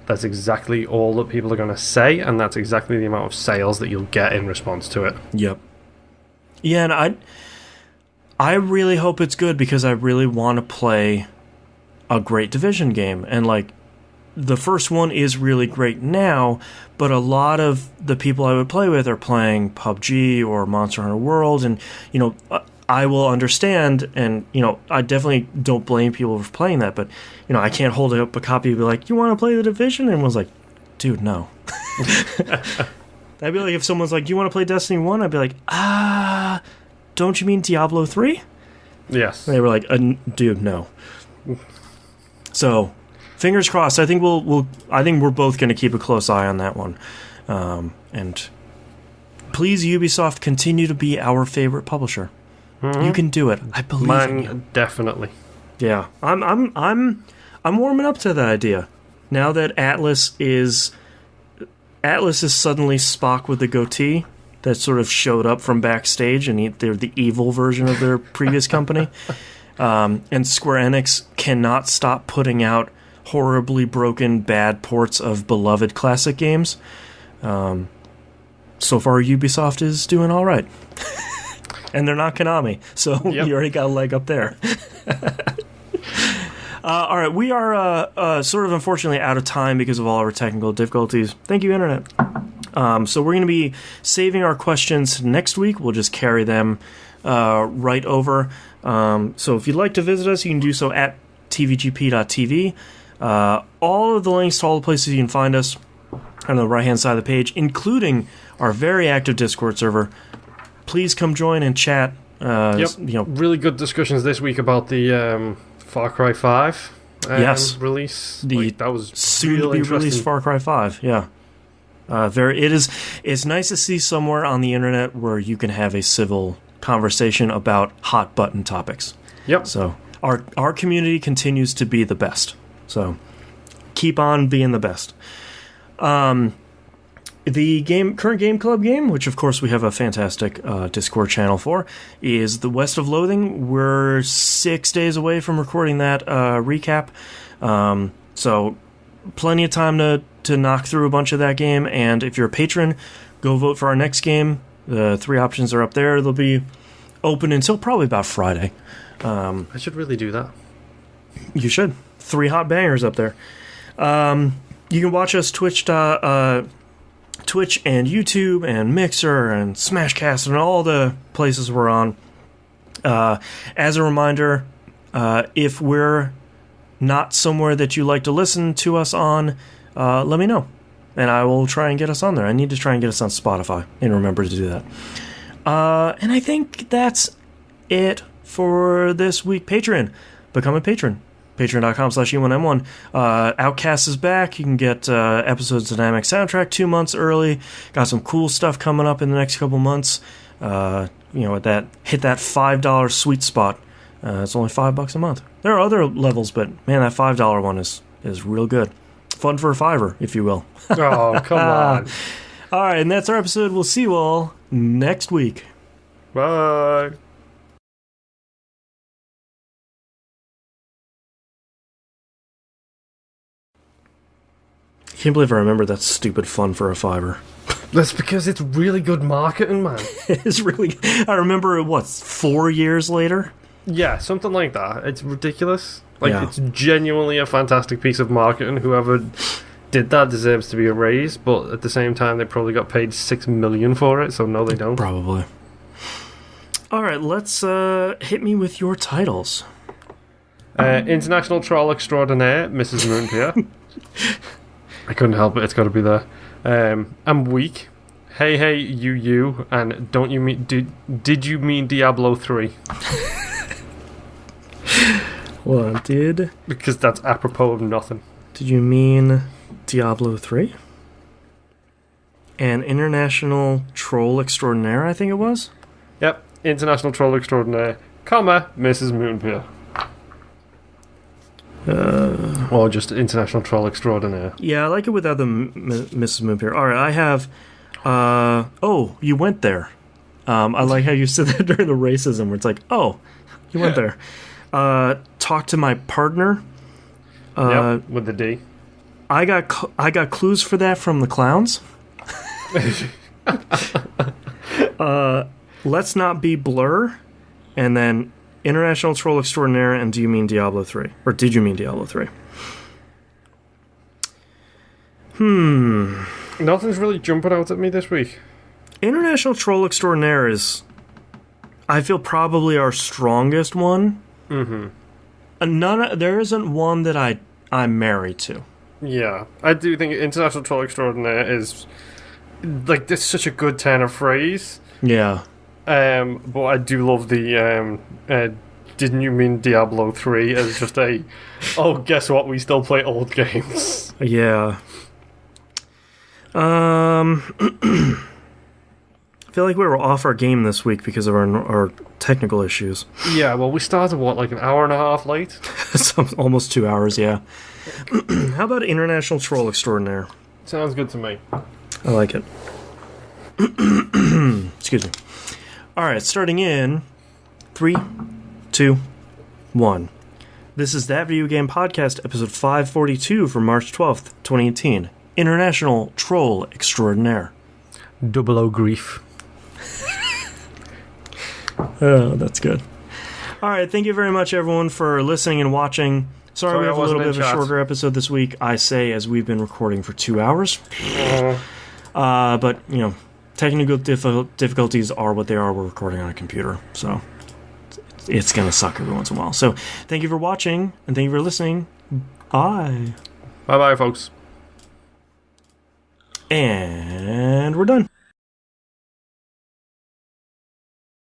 that's exactly all that people are going to say, and that's exactly the amount of sales that you'll get in response to it. Yep. Yeah, and I really hope it's good because I really want to play a great Division game. And, like, the first one is really great now, but a lot of the people I would play with are playing PUBG or Monster Hunter World, and, I will understand, and, I definitely don't blame people for playing that, but, I can't hold up a copy and be like, you want to play the Division? And was like, dude, no. That'd be like if someone's like, you want to play Destiny 1? I'd be like, don't you mean Diablo 3? Yes. And they were like, dude, no. So, fingers crossed. I think I think we're both going to keep a close eye on that one. And please, Ubisoft, continue to be our favorite publisher. Mm-hmm. You can do it. I believe in you. Definitely. Yeah. I'm warming up to that idea. Now that Atlas is suddenly Spock with the goatee that sort of showed up from backstage, and they're the evil version of their previous company. And Square Enix cannot stop putting out horribly broken, bad ports of beloved classic games. So far, Ubisoft is doing all right. And they're not Konami, so you already got a leg up there. All right, we are sort of unfortunately out of time because of all our technical difficulties. Thank you, Internet. So we're going to be saving our questions next week. We'll just carry them right over. So if you'd like to visit us, you can do so at tvgp.tv. All of the links to all the places you can find us on the right-hand side of the page, including our very active Discord server. Please come join and chat Yep. You know, Really good discussions this week about the Far Cry 5 yes, release. The that was soon to be released Far Cry 5. Yeah. It's nice to see somewhere on the internet where you can have a civil conversation about hot button topics. Yep. So our community continues to be the best. So keep on being the best. The current Game Club game, which of course we have a fantastic Discord channel for, is The West of Loathing. We're 6 days away from recording that recap. So plenty of time to knock through a bunch of that game. And if you're a patron, go vote for our next game. The 3 options are up there. They'll be open until probably about Friday. I should really do that. You should. 3 hot bangers up there. You can watch us Twitch and YouTube and Mixer and Smashcast and all the places we're on. As a reminder, if we're not somewhere that you like to listen to us on, let me know, and I will try and get us on there. I need to try and get us on Spotify and remember to do that. And I think that's it for this week. Patreon. Become a patron. Patreon.com/E1M1. Outcast is back. You can get episodes of Dynamic Soundtrack 2 months early. Got some cool stuff coming up in the next couple months. Hit that $5 sweet spot. It's only $5 a month. There are other levels, but man, that $5 one is real good. Fun for a $5, if you will. Oh, come on. All right, and that's our episode. We'll see you all next week. Bye. I can't believe I remember that stupid Fun for a $5. That's because it's really good marketing, man. It's really... I remember it, 4 years later? Yeah, something like that. It's ridiculous. It's genuinely a fantastic piece of marketing. Whoever did that deserves to be raise, but at the same time, they probably got paid $6 million for it, so no, they don't. Probably. All right, let's hit me with your titles. International Troll Extraordinaire, Mrs. Moonpier. I couldn't help it, it's got to be there. I'm weak. Hey, hey, you, and don't you mean... Did you mean Diablo 3? Well, because that's apropos of nothing. Did you mean Diablo 3? And International Troll Extraordinaire, I think it was? Yep, International Troll Extraordinaire, comma, Mrs. Moonpier. Or just International Troll Extraordinaire. Yeah, I like it without the Mrs. Moonpier. Alright, I have... oh, you went there. I like how you said that during the racism, where it's like, oh, you went there. Talk to my partner. Yep, with the D. I got clues for that from the clowns. Let's not be Blur, and then International Troll Extraordinaire, and do you mean Diablo 3? Or did you mean Diablo 3? Nothing's really jumping out at me this week. International Troll Extraordinaire is, I feel, probably our strongest one. Mm-hmm. There isn't one that I'm married to. Yeah, I do think International Troll Extraordinaire is this such a good turn of phrase. Yeah. But I do love the didn't you mean Diablo 3 as just oh, guess what, we still play old games. Yeah. I feel like we were off our game this week because of our technical issues. Yeah, well, we started, an hour and a half late? Almost 2 hours, yeah. How about International Troll Extraordinaire? Sounds good to me. I like it. Excuse me. Alright, starting in 3, 2, 1. This is That Video Game Podcast, episode 542 from March 12th, 2018. International Troll Extraordinaire. Double O grief. Oh, that's good. Alright, thank you very much, everyone, for listening and watching. Sorry we have a little bit of a shorter episode this week, I say, as we've been recording for 2 hours. But, technical difficulties are what they are. We're recording on a computer, so it's going to suck every once in a while. So, thank you for watching, and thank you for listening. Bye. Bye-bye, folks. And we're done.